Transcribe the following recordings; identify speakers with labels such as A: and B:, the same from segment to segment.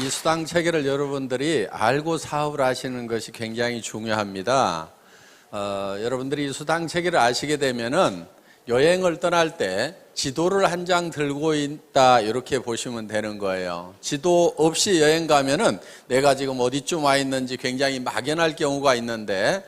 A: 이 수당 체계를 여러분들이 알고 사업을 하시는 것이 굉장히 중요합니다. 여러분들이 이 수당 체계를 아시게 되면은 여행을 떠날 때 지도를 한 장 들고 있다 이렇게 보시면 되는 거예요. 지도 없이 여행 가면은 내가 지금 어디쯤 와 있는지 굉장히 막연할 경우가 있는데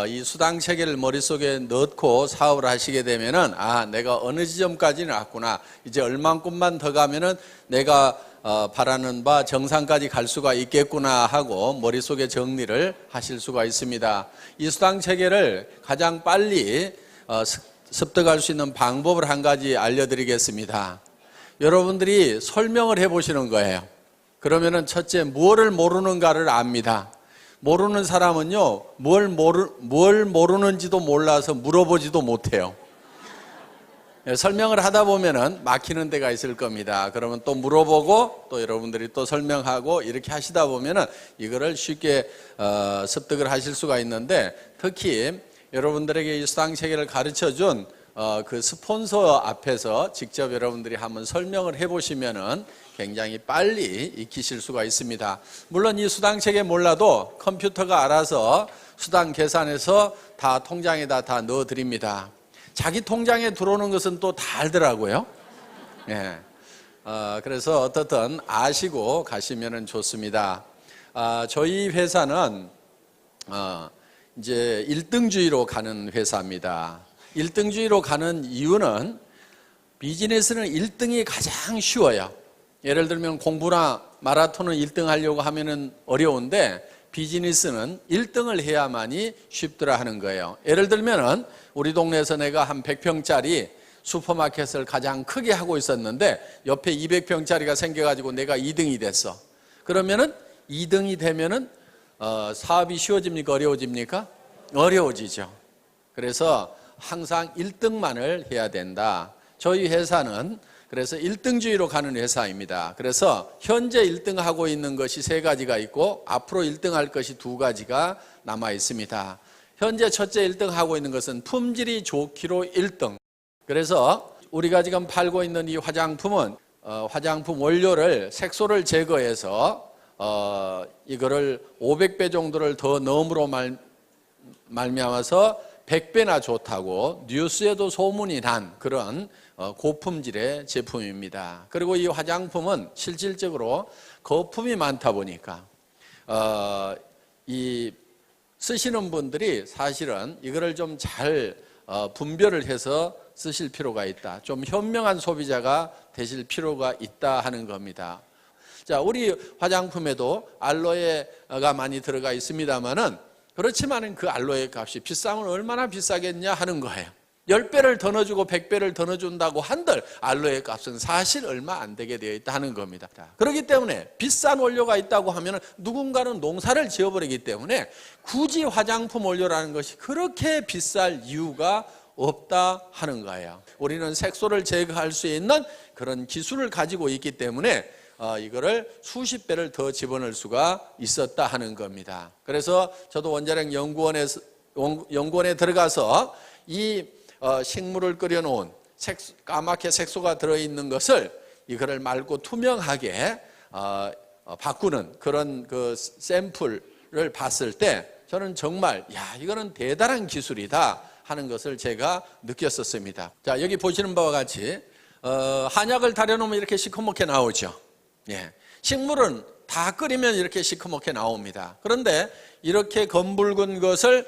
A: 이 수당 체계를 머릿속에 넣고 사업을 하시게 되면은 내가 어느 지점까지는 왔구나. 이제 얼만큼만 더 가면은 내가 바라는 바 정상까지 갈 수가 있겠구나 하고 머릿속에 정리를 하실 수가 있습니다. 이 수당 체계를 가장 빨리 습득할 수 있는 방법을 한 가지 알려드리겠습니다. 여러분들이 설명을 해보시는 거예요. 그러면은 첫째, 무엇을 모르는가를 압니다. 모르는 사람은요, 뭘 모르는지도 몰라서 물어보지도 못해요. 설명을 하다 보면은 막히는 데가 있을 겁니다. 그러면 또 물어보고 또 여러분들이 또 설명하고 이렇게 하시다 보면은 이거를 쉽게 습득을 하실 수가 있는데, 특히 여러분들에게 이 수당 체계를 가르쳐 준 그 스폰서 앞에서 직접 여러분들이 한번 설명을 해보시면은 굉장히 빨리 익히실 수가 있습니다. 물론 이 수당 체계 몰라도 컴퓨터가 알아서 수당 계산해서 다 통장에다 다 넣어 드립니다. 자기 통장에 들어오는 것은 또 다 알더라고요. 예. 그래서 어떻든 아시고 가시면 좋습니다. 저희 회사는 이제 1등주의로 가는 회사입니다. 1등주의로 가는 이유는 비즈니스는 1등이 가장 쉬워요. 예를 들면 공부나 마라톤을 1등 하려고 하면은 어려운데 비즈니스는 1등을 해야만이 쉽더라 하는 거예요. 예를 들면은 우리 동네에서 내가 한 100평짜리 슈퍼마켓을 가장 크게 하고 있었는데 옆에 200평짜리가 생겨가지고 내가 2등이 됐어. 그러면은 2등이 되면은 사업이 쉬워집니까? 어려워집니까? 어려워지죠. 그래서 항상 1등만을 해야 된다. 저희 회사는 그래서 1등주의로 가는 회사입니다. 그래서 현재 1등하고 있는 것이 3가지가 있고 앞으로 1등할 것이 2가지가 남아 있습니다. 현재 첫째 1등하고 있는 것은 품질이 좋기로 1등. 그래서 우리가 지금 팔고 있는 이 화장품은 화장품 원료를 색소를 제거해서 이거를 500배 정도를 더 넣음으로 말미암아서 100배나 좋다고 뉴스에도 소문이 난 그런 고품질의 제품입니다. 그리고 이 화장품은 실질적으로 거품이 많다 보니까 이 쓰시는 분들이 사실은 이거를 좀 잘 분별을 해서 쓰실 필요가 있다. 좀 현명한 소비자가 되실 필요가 있다 하는 겁니다. 자, 우리 화장품에도 알로에가 많이 들어가 있습니다만은 그렇지만은 그 알로에 값이 비싸면 얼마나 비싸겠냐 하는 거예요. 10배를 더 넣어주고 100배를 더 넣어준다고 한들 알로에 값은 사실 얼마 안 되게 되어 있다 하는 겁니다. 그렇기 때문에 비싼 원료가 있다고 하면 누군가는 농사를 지어버리기 때문에 굳이 화장품 원료라는 것이 그렇게 비쌀 이유가 없다 하는 거예요. 우리는 색소를 제거할 수 있는 그런 기술을 가지고 있기 때문에 이거를 수십 배를 더 집어넣을 수가 있었다 하는 겁니다. 그래서 저도 원자력 연구원에 들어가서 이 식물을 끓여놓은 까맣게 색소가 들어있는 것을 이거를 맑고 투명하게 바꾸는 그런 그 샘플을 봤을 때 저는 정말 이거는 대단한 기술이다 하는 것을 제가 느꼈었습니다. 자, 여기 보시는 바와 같이 한약을 달여놓으면 이렇게 시커멓게 나오죠. 예, 식물은 다 끓이면 이렇게 시커멓게 나옵니다. 그런데 이렇게 검붉은 것을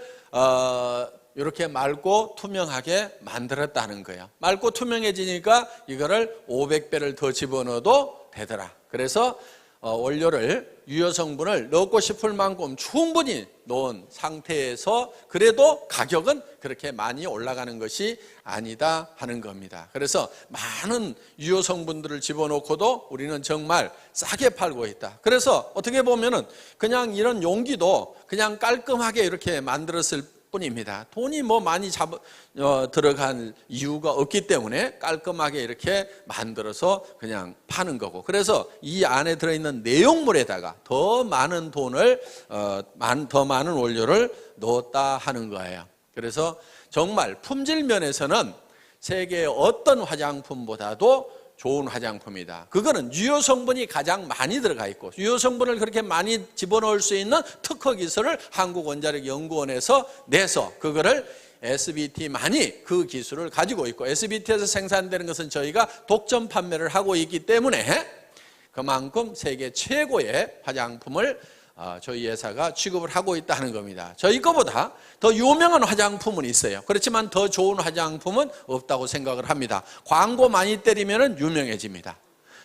A: 이렇게 맑고 투명하게 만들었다는 거예요. 맑고 투명해지니까 이거를 500배를 더 집어넣어도 되더라. 그래서 원료를 유효 성분을 넣고 싶을 만큼 충분히 넣은 상태에서 그래도 가격은 그렇게 많이 올라가는 것이 아니다 하는 겁니다. 그래서 많은 유효 성분들을 집어넣고도 우리는 정말 싸게 팔고 있다. 그래서 어떻게 보면은 그냥 이런 용기도 그냥 깔끔하게 이렇게 만들었을 뿐입니다. 돈이 뭐 많이 들어간 이유가 없기 때문에 깔끔하게 이렇게 만들어서 그냥 파는 거고, 그래서 이 안에 들어있는 내용물에다가 더 많은 돈을 더 많은 원료를 넣었다 하는 거예요. 그래서 정말 품질 면에서는 세계의 어떤 화장품보다도 좋은 화장품이다. 그거는 유효 성분이 가장 많이 들어가 있고 유효 성분을 그렇게 많이 집어넣을 수 있는 특허 기술을 한국원자력연구원에서 내서 그거를 SBT만이 그 기술을 가지고 있고 SBT에서 생산되는 것은 저희가 독점 판매를 하고 있기 때문에 그만큼 세계 최고의 화장품을 저희 회사가 취급을 하고 있다는 겁니다. 저희 거보다 더 유명한 화장품은 있어요. 그렇지만 더 좋은 화장품은 없다고 생각을 합니다. 광고 많이 때리면 유명해집니다.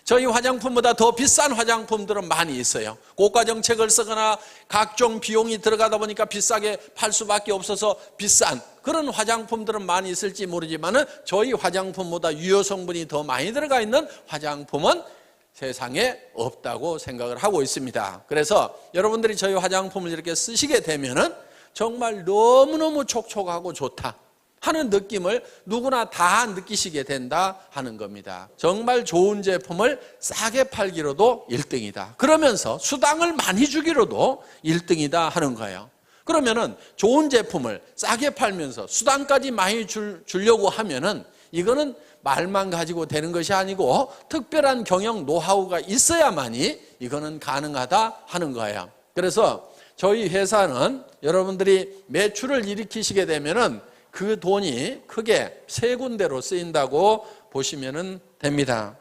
A: 저희 화장품보다 더 비싼 화장품들은 많이 있어요. 고가 정책을 쓰거나 각종 비용이 들어가다 보니까 비싸게 팔 수밖에 없어서 비싼 그런 화장품들은 많이 있을지 모르지만 저희 화장품보다 유효 성분이 더 많이 들어가 있는 화장품은 세상에 없다고 생각을 하고 있습니다. 그래서 여러분들이 저희 화장품을 이렇게 쓰시게 되면은 정말 너무너무 촉촉하고 좋다 하는 느낌을 누구나 다 느끼시게 된다 하는 겁니다. 정말 좋은 제품을 싸게 팔기로도 1등이다. 그러면서 수당을 많이 주기로도 1등이다 하는 거예요. 그러면은 좋은 제품을 싸게 팔면서 수당까지 많이 주려고 하면은 이거는 말만 가지고 되는 것이 아니고 특별한 경영 노하우가 있어야만이 이거는 가능하다 하는 거예요. 그래서 저희 회사는 여러분들이 매출을 일으키시게 되면은 그 돈이 크게 세 군데로 쓰인다고 보시면 됩니다.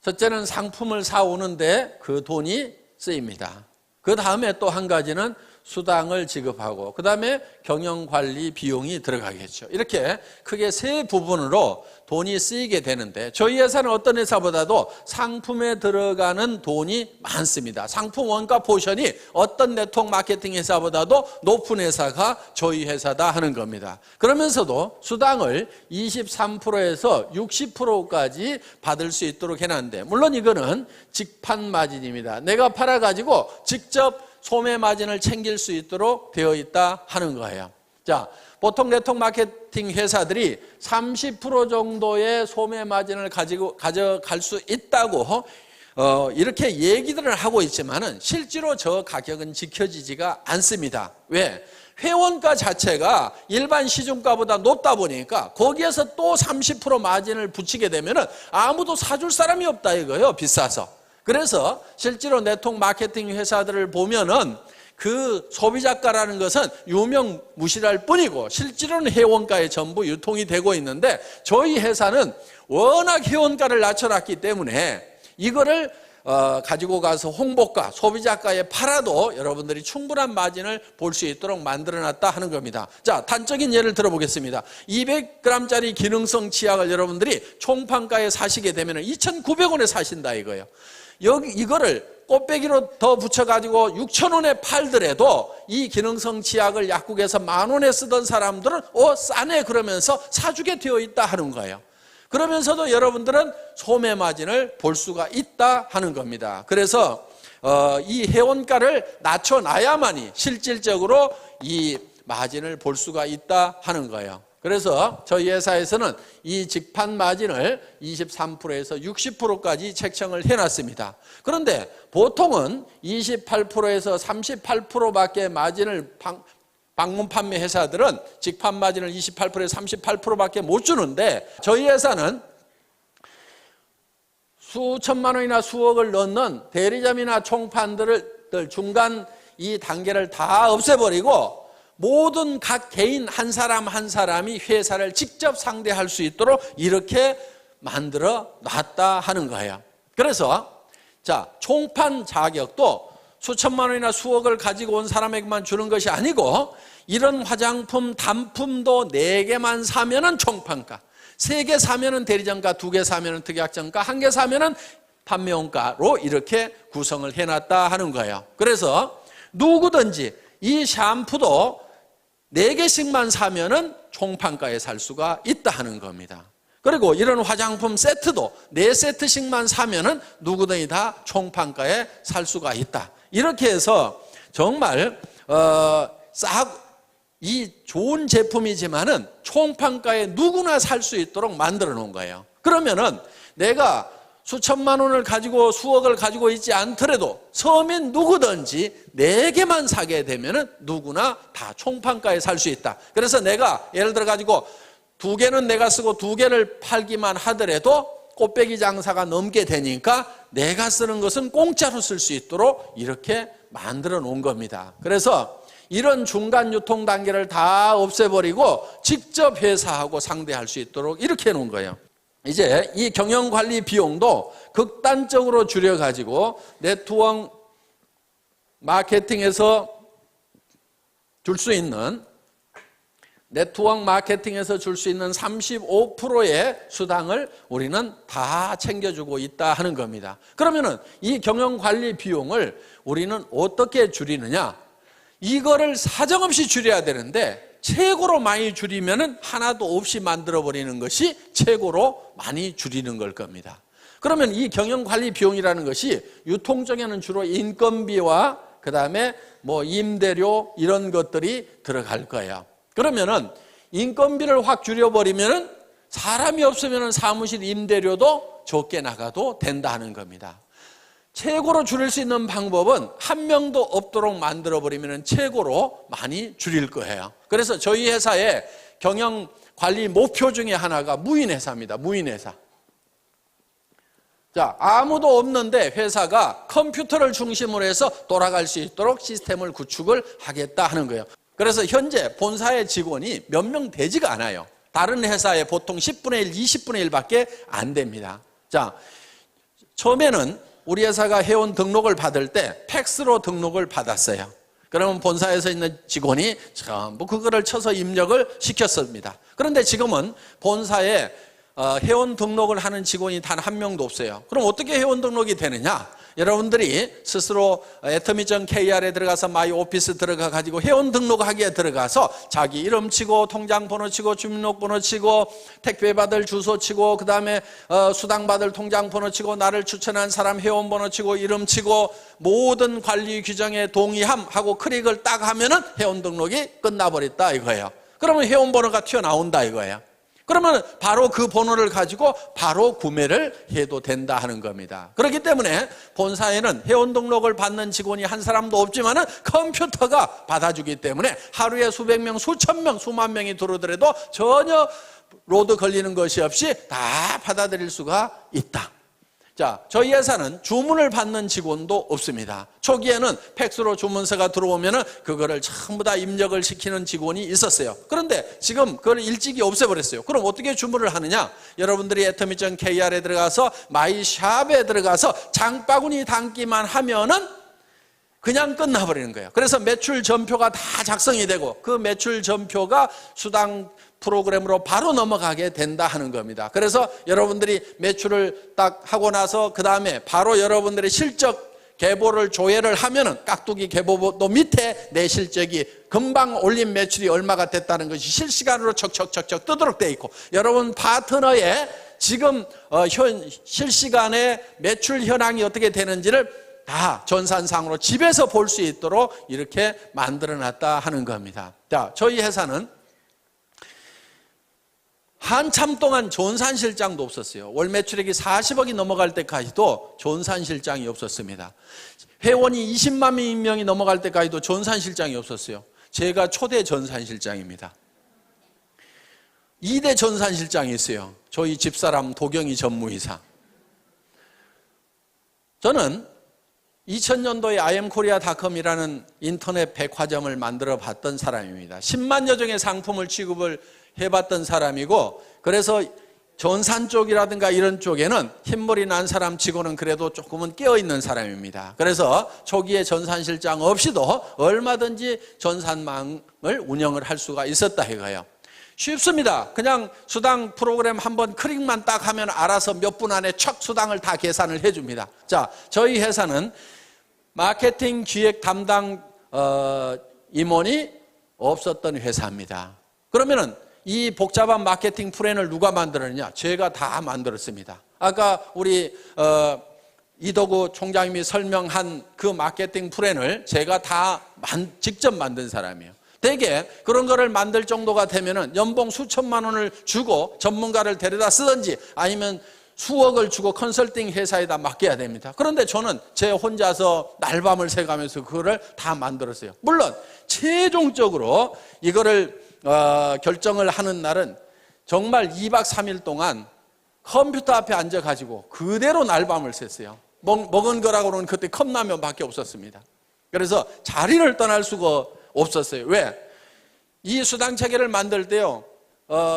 A: 첫째는 상품을 사오는데 그 돈이 쓰입니다. 그 다음에 또 한 가지는 수당을 지급하고 그 다음에 경영관리 비용이 들어가겠죠. 이렇게 크게 세 부분으로 돈이 쓰이게 되는데 저희 회사는 어떤 회사보다도 상품에 들어가는 돈이 많습니다. 상품 원가 포션이 어떤 네트워크 마케팅 회사보다도 높은 회사가 저희 회사다 하는 겁니다. 그러면서도 수당을 23%에서 60%까지 받을 수 있도록 해놨는데 물론 이거는 직판 마진입니다. 내가 팔아가지고 직접 소매 마진을 챙길 수 있도록 되어 있다 하는 거예요. 자, 보통 네트워크 마케팅 회사들이 30% 정도의 소매 마진을 가져갈 수 있다고 이렇게 얘기들을 하고 있지만은 실제로 저 가격은 지켜지지가 않습니다. 왜? 회원가 자체가 일반 시중가보다 높다 보니까 거기에서 또 30% 마진을 붙이게 되면은 아무도 사줄 사람이 없다 이거예요. 비싸서. 그래서 실제로 네트워크 마케팅 회사들을 보면은 그 소비자가라는 것은 유명무실할 뿐이고 실제로는 회원가에 전부 유통이 되고 있는데 저희 회사는 워낙 회원가를 낮춰놨기 때문에 이거를 가지고 가서 홍보가, 소비자가에 팔아도 여러분들이 충분한 마진을 볼 수 있도록 만들어놨다 하는 겁니다. 자, 단적인 예를 들어보겠습니다. 200g짜리 기능성 치약을 여러분들이 총판가에 사시게 되면 2,900원에 사신다 이거예요. 이거를 꽃배기로 더 붙여가지고 6,000원에 팔더라도 이 기능성 치약을 약국에서 10,000원에 쓰던 사람들은 싸네 그러면서 사주게 되어 있다 하는 거예요. 그러면서도 여러분들은 소매 마진을 볼 수가 있다 하는 겁니다. 그래서 이 회원가를 낮춰놔야만이 실질적으로 이 마진을 볼 수가 있다 하는 거예요. 그래서 저희 회사에서는 이 직판 마진을 23%에서 60%까지 책정을 해놨습니다. 그런데 보통은 28%에서 38%밖에 마진을 방문 판매 회사들은 직판 마진을 28%에서 38%밖에 못 주는데 저희 회사는 수천만 원이나 수억을 넣는 대리점이나 총판들 중간 이 단계를 다 없애버리고 모든 각 개인 한 사람 한 사람이 회사를 직접 상대할 수 있도록 이렇게 만들어 놨다 하는 거예요. 그래서 자, 총판 자격도 수천만 원이나 수억을 가지고 온 사람에게만 주는 것이 아니고 이런 화장품 단품도 4개만 사면은 총판가, 3개 사면은 대리점가, 2개 사면은 특약점가, 1개 사면은 판매원가로 이렇게 구성을 해놨다 하는 거예요. 그래서 누구든지 이 샴푸도 4개씩만 사면은 총판가에 살 수가 있다 하는 겁니다. 그리고 이런 화장품 세트도 4세트씩만 사면은 누구든지 다 총판가에 살 수가 있다. 이렇게 해서 정말 이 좋은 제품이지만은 총판가에 누구나 살 수 있도록 만들어 놓은 거예요. 그러면은 내가 수천만 원을 가지고 수억을 가지고 있지 않더라도 서민 누구든지 4개만 사게 되면은 누구나 다 총판가에 살 수 있다. 그래서 내가 예를 들어 가지고 2개는 내가 쓰고 2개를 팔기만 하더라도 꽃배기 장사가 넘게 되니까 내가 쓰는 것은 공짜로 쓸 수 있도록 이렇게 만들어 놓은 겁니다. 그래서 이런 중간 유통 단계를 다 없애버리고 직접 회사하고 상대할 수 있도록 이렇게 해놓은 거예요. 이제 이 경영관리 비용도 극단적으로 줄여가지고 네트워크 마케팅에서 줄 수 있는 35%의 수당을 우리는 다 챙겨주고 있다 하는 겁니다. 그러면은 이 경영관리 비용을 우리는 어떻게 줄이느냐? 이거를 사정없이 줄여야 되는데 최고로 많이 줄이면은 하나도 없이 만들어버리는 것이 최고로 많이 줄이는 걸 겁니다. 그러면 이 경영관리 비용이라는 것이 유통적에는 주로 인건비와 그 다음에 뭐 임대료 이런 것들이 들어갈 거예요. 그러면은 인건비를 확 줄여버리면은 사람이 없으면은 사무실 임대료도 적게 나가도 된다 하는 겁니다. 최고로 줄일 수 있는 방법은 한 명도 없도록 만들어버리면 최고로 많이 줄일 거예요. 그래서 저희 회사의 경영관리 목표 중에 하나가 무인회사입니다. 무인회사. 자, 아무도 없는데 회사가 컴퓨터를 중심으로 해서 돌아갈 수 있도록 시스템을 구축을 하겠다 하는 거예요. 그래서 현재 본사의 직원이 몇 명 되지가 않아요. 다른 회사에 보통 10분의 1, 20분의 1밖에 안 됩니다. 자, 처음에는 우리 회사가 회원 등록을 받을 때 팩스로 등록을 받았어요. 그러면 본사에서 있는 직원이 전부 그거를 쳐서 입력을 시켰습니다. 그런데 지금은 본사에 회원 등록을 하는 직원이 단 한 명도 없어요. 그럼 어떻게 회원 등록이 되느냐? 여러분들이 스스로 atomy.kr에 들어가서 마이 오피스 들어가 가지고 회원 등록하기에 들어가서 자기 이름 치고 통장 번호 치고 주민등록번호 치고 택배 받을 주소 치고 그다음에 수당 받을 통장 번호 치고 나를 추천한 사람 회원 번호 치고 이름 치고 모든 관리 규정에 동의함 하고 클릭을 딱 하면은 회원 등록이 끝나버렸다 이거예요. 그러면 회원 번호가 튀어나온다 이거예요. 그러면 바로 그 번호를 가지고 바로 구매를 해도 된다 하는 겁니다. 그렇기 때문에 본사에는 회원 등록을 받는 직원이 한 사람도 없지만은 컴퓨터가 받아주기 때문에 하루에 수백 명, 수천 명, 수만 명이 들어오더라도 전혀 로드 걸리는 것이 없이 다 받아들일 수가 있다. 자, 저희 회사는 주문을 받는 직원도 없습니다. 초기에는 팩스로 주문서가 들어오면은 그거를 전부 다 입력을 시키는 직원이 있었어요. 그런데 지금 그걸 일찍이 없애버렸어요. 그럼 어떻게 주문을 하느냐? 여러분들이 atomy.kr에 들어가서 마이샵에 들어가서 장바구니 담기만 하면은 그냥 끝나버리는 거예요. 그래서 매출 전표가 다 작성이 되고 그 매출 전표가 수당 프로그램으로 바로 넘어가게 된다 하는 겁니다. 그래서 여러분들이 매출을 딱 하고 나서 그 다음에 바로 여러분들의 실적 계보를 조회를 하면은 깍두기 계보도 밑에 내 실적이 금방 올린 매출이 얼마가 됐다는 것이 실시간으로 척척척척 뜨도록 돼 있고 여러분 파트너의 지금 실시간에 매출 현황이 어떻게 되는지를 다 전산상으로 집에서 볼 수 있도록 이렇게 만들어 놨다 하는 겁니다. 자, 저희 회사는 한참 동안 전산실장도 없었어요. 월 매출액이 40억이 넘어갈 때까지도 전산실장이 없었습니다. 회원이 20만 명이 넘어갈 때까지도 전산실장이 없었어요. 제가 초대 전산실장입니다. 2대 전산실장이 있어요. 저희 집사람 도경이 전무이사. 저는 2000년도에 IamKorea.com이라는 인터넷 백화점을 만들어 봤던 사람입니다. 10만여 종의 상품을 취급을 해봤던 사람이고 그래서 전산 쪽이라든가 이런 쪽에는 흰머리 난 사람 치고는 그래도 조금은 깨어있는 사람입니다. 그래서 초기에 전산실장 없이도 얼마든지 전산망을 운영을 할 수가 있었다 이거예요. 쉽습니다. 그냥 수당 프로그램 한번 클릭만 딱 하면 알아서 몇 분 안에 척 수당을 다 계산을 해줍니다. 자, 저희 회사는 마케팅 기획 담당 임원이 없었던 회사입니다. 그러면은 이 복잡한 마케팅 플랜을 누가 만들었느냐? 제가 다 만들었습니다. 아까 우리 이덕우 총장님이 설명한 그 마케팅 플랜을 제가 다 직접 만든 사람이에요. 대개 그런 거를 만들 정도가 되면은 연봉 수천만 원을 주고 전문가를 데려다 쓰든지 아니면 수억을 주고 컨설팅 회사에다 맡겨야 됩니다. 그런데 저는 제 혼자서 날밤을 새가면서 그거를 다 만들었어요. 물론 최종적으로 이거를 결정을 하는 날은 정말 2박 3일 동안 컴퓨터 앞에 앉아가지고 그대로 날밤을 샜어요. 먹은 거라고는 그때 컵라면밖에 없었습니다. 그래서 자리를 떠날 수가 없었어요. 왜? 이 수당체계를 만들 때요,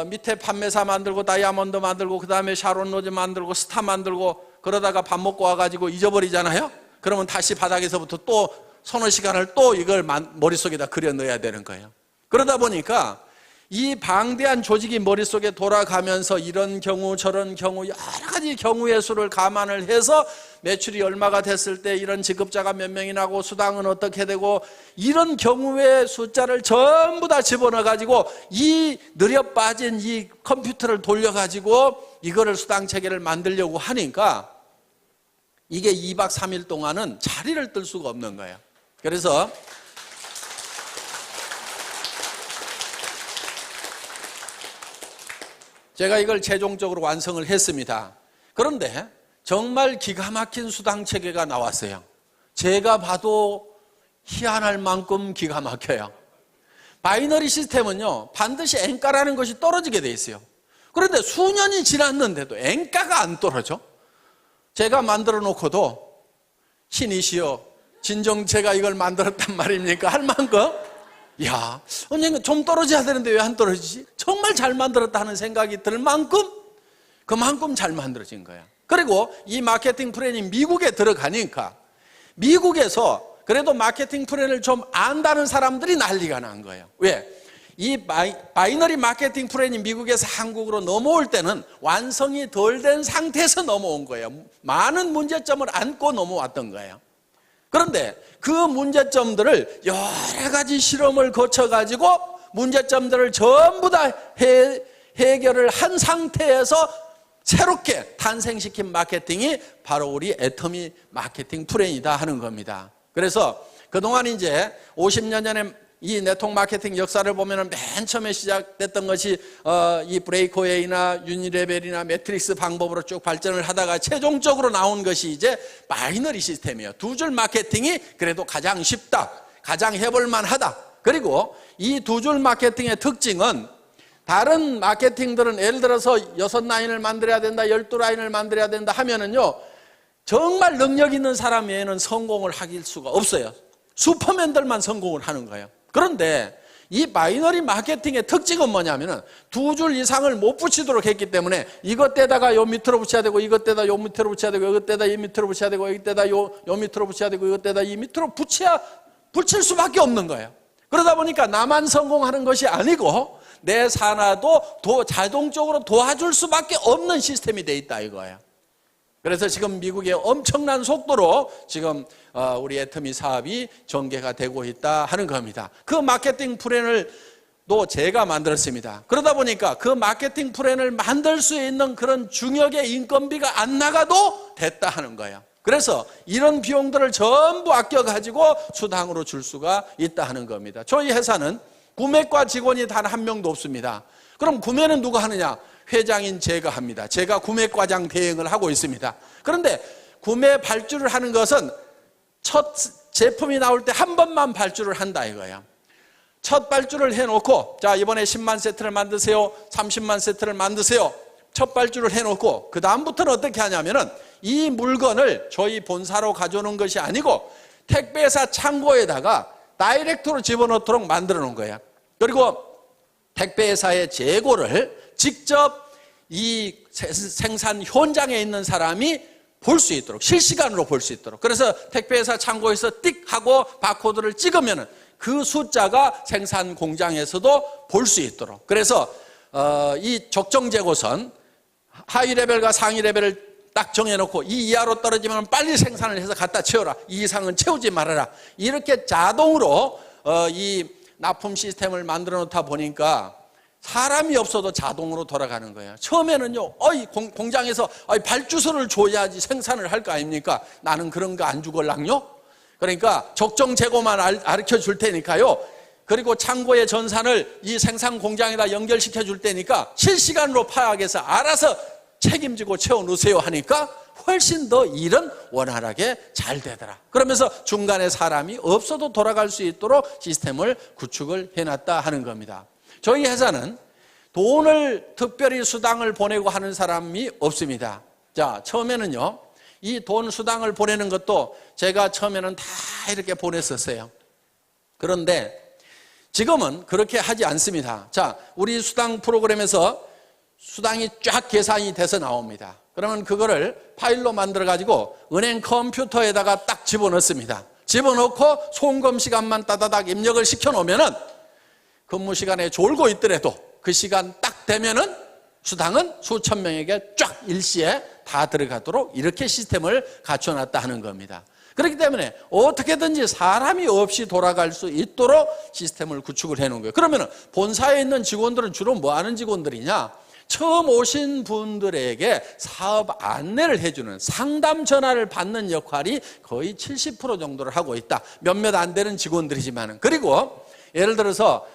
A: 밑에 판매사 만들고 다이아몬드 만들고 그 다음에 샤론 로즈 만들고 스타 만들고 그러다가 밥 먹고 와가지고 잊어버리잖아요. 그러면 다시 바닥에서부터 또 서너 시간을 또 이걸 머릿속에다 그려 넣어야 되는 거예요. 그러다 보니까 이 방대한 조직이 머릿속에 돌아가면서 이런 경우 저런 경우 여러 가지 경우의 수를 감안을 해서 매출이 얼마가 됐을 때 이런 지급자가 몇 명이 나고 수당은 어떻게 되고 이런 경우의 숫자를 전부 다 집어넣어 가지고 이 느려 빠진 이 컴퓨터를 돌려 가지고 이거를 수당 체계를 만들려고 하니까 이게 2박 3일 동안은 자리를 뜰 수가 없는 거예요. 그래서 제가 이걸 최종적으로 완성을 했습니다. 그런데 정말 기가 막힌 수당 체계가 나왔어요. 제가 봐도 희한할 만큼 기가 막혀요. 바이너리 시스템은요, 반드시 엔가라는 것이 떨어지게 돼 있어요. 그런데 수년이 지났는데도 엔가가 안 떨어져. 제가 만들어 놓고도 신이시여 진정 제가 이걸 만들었단 말입니까? 할 만큼 야, 언젠가 좀 떨어져야 되는데 왜 안 떨어지지? 정말 잘 만들었다 하는 생각이 들 만큼 그만큼 잘 만들어진 거야. 그리고 이 마케팅 플랜이 미국에 들어가니까 미국에서 그래도 마케팅 플랜을 좀 안다는 사람들이 난리가 난 거예요. 왜? 이 바이너리 마케팅 플랜이 미국에서 한국으로 넘어올 때는 완성이 덜 된 상태에서 넘어온 거예요. 많은 문제점을 안고 넘어왔던 거예요. 그런데 그 문제점들을 여러 가지 실험을 거쳐가지고 문제점들을 전부 다 해결을 한 상태에서 새롭게 탄생시킨 마케팅이 바로 우리 애터미 마케팅 플랜이다 하는 겁니다. 그래서 그동안 이제 50년 전에 이 네트워크 마케팅 역사를 보면 맨 처음에 시작됐던 것이 이 브레이크웨이나 유니레벨이나 매트릭스 방법으로 쭉 발전을 하다가 최종적으로 나온 것이 이제 바이너리 시스템이에요. 두 줄 마케팅이 그래도 가장 쉽다, 가장 해볼만 하다. 그리고 이 두 줄 마케팅의 특징은 다른 마케팅들은 예를 들어서 6라인을 만들어야 된다, 12라인을 만들어야 된다 하면은요, 정말 능력 있는 사람 외에는 성공을 할 수가 없어요. 슈퍼맨들만 성공을 하는 거예요. 그런데 이 바이너리 마케팅의 특징은 뭐냐면은 두 줄 이상을 못 붙이도록 했기 때문에 이것 때다가 요 밑으로 붙여야 되고 이것 때다 요 밑으로 붙여야 되고 이것 때다 이 밑으로 붙여야 되고 이것 때다 요 밑으로 붙여야 되고 이것 때다 이 밑으로 붙일 수밖에 없는 거예요. 그러다 보니까 나만 성공하는 것이 아니고 내 산하도 자동적으로 도와줄 수밖에 없는 시스템이 돼 있다 이거예요. 그래서 지금 미국의 엄청난 속도로 지금 우리 애터미 사업이 전개가 되고 있다 하는 겁니다. 그 마케팅 플랜을 또 제가 만들었습니다. 그러다 보니까 그 마케팅 플랜을 만들 수 있는 그런 중역의 인건비가 안 나가도 됐다 하는 거예요. 그래서 이런 비용들을 전부 아껴가지고 수당으로 줄 수가 있다 하는 겁니다. 저희 회사는 구매과 직원이 단 한 명도 없습니다. 그럼 구매는 누가 하느냐? 회장인 제가 합니다. 제가 구매과장 대행을 하고 있습니다. 그런데 구매 발주를 하는 것은 첫 제품이 나올 때 한 번만 발주를 한다 이거예요. 첫 발주를 해놓고 자 이번에 10만 세트를 만드세요, 30만 세트를 만드세요. 첫 발주를 해놓고 그 다음부터는 어떻게 하냐면은 이 물건을 저희 본사로 가져오는 것이 아니고 택배사 창고에다가 다이렉트로 집어넣도록 만들어 놓은 거예요. 그리고 택배사의 재고를 직접 이 생산 현장에 있는 사람이 볼 수 있도록 실시간으로 볼 수 있도록 그래서 택배회사 창고에서 띡 하고 바코드를 찍으면 그 숫자가 생산 공장에서도 볼 수 있도록 그래서 이 적정 재고선 하위 레벨과 상위 레벨을 딱 정해놓고 이 이하로 떨어지면 빨리 생산을 해서 갖다 채워라, 이 이상은 채우지 말아라, 이렇게 자동으로 이 납품 시스템을 만들어 놓다 보니까 사람이 없어도 자동으로 돌아가는 거예요. 처음에는요, 공장에서 발주서를 줘야지 생산을 할 거 아닙니까? 나는 그런 거 안 주걸랑요? 그러니까 적정 재고만 가르쳐 줄 테니까요. 그리고 창고의 전산을 이 생산 공장에다 연결시켜 줄 테니까 실시간으로 파악해서 알아서 책임지고 채워 놓으세요 하니까 훨씬 더 일은 원활하게 잘 되더라. 그러면서 중간에 사람이 없어도 돌아갈 수 있도록 시스템을 구축을 해놨다 하는 겁니다. 저희 회사는 돈을 특별히 수당을 보내고 하는 사람이 없습니다. 자, 처음에는요, 이 돈 수당을 보내는 것도 제가 처음에는 다 이렇게 보냈었어요. 그런데 지금은 그렇게 하지 않습니다. 자, 우리 수당 프로그램에서 수당이 쫙 계산이 돼서 나옵니다. 그러면 그거를 파일로 만들어 가지고 은행 컴퓨터에다가 딱 집어넣습니다. 집어넣고 송금 시간만 따다닥 입력을 시켜 놓으면은 근무 시간에 졸고 있더라도 그 시간 딱 되면은 수당은 수천 명에게 쫙 일시에 다 들어가도록 이렇게 시스템을 갖춰놨다 하는 겁니다. 그렇기 때문에 어떻게든지 사람이 없이 돌아갈 수 있도록 시스템을 구축을 해놓은 거예요. 그러면 본사에 있는 직원들은 주로 뭐 하는 직원들이냐? 처음 오신 분들에게 사업 안내를 해주는 상담 전화를 받는 역할이 거의 70% 정도를 하고 있다. 몇몇 안 되는 직원들이지만은. 그리고 예를 들어서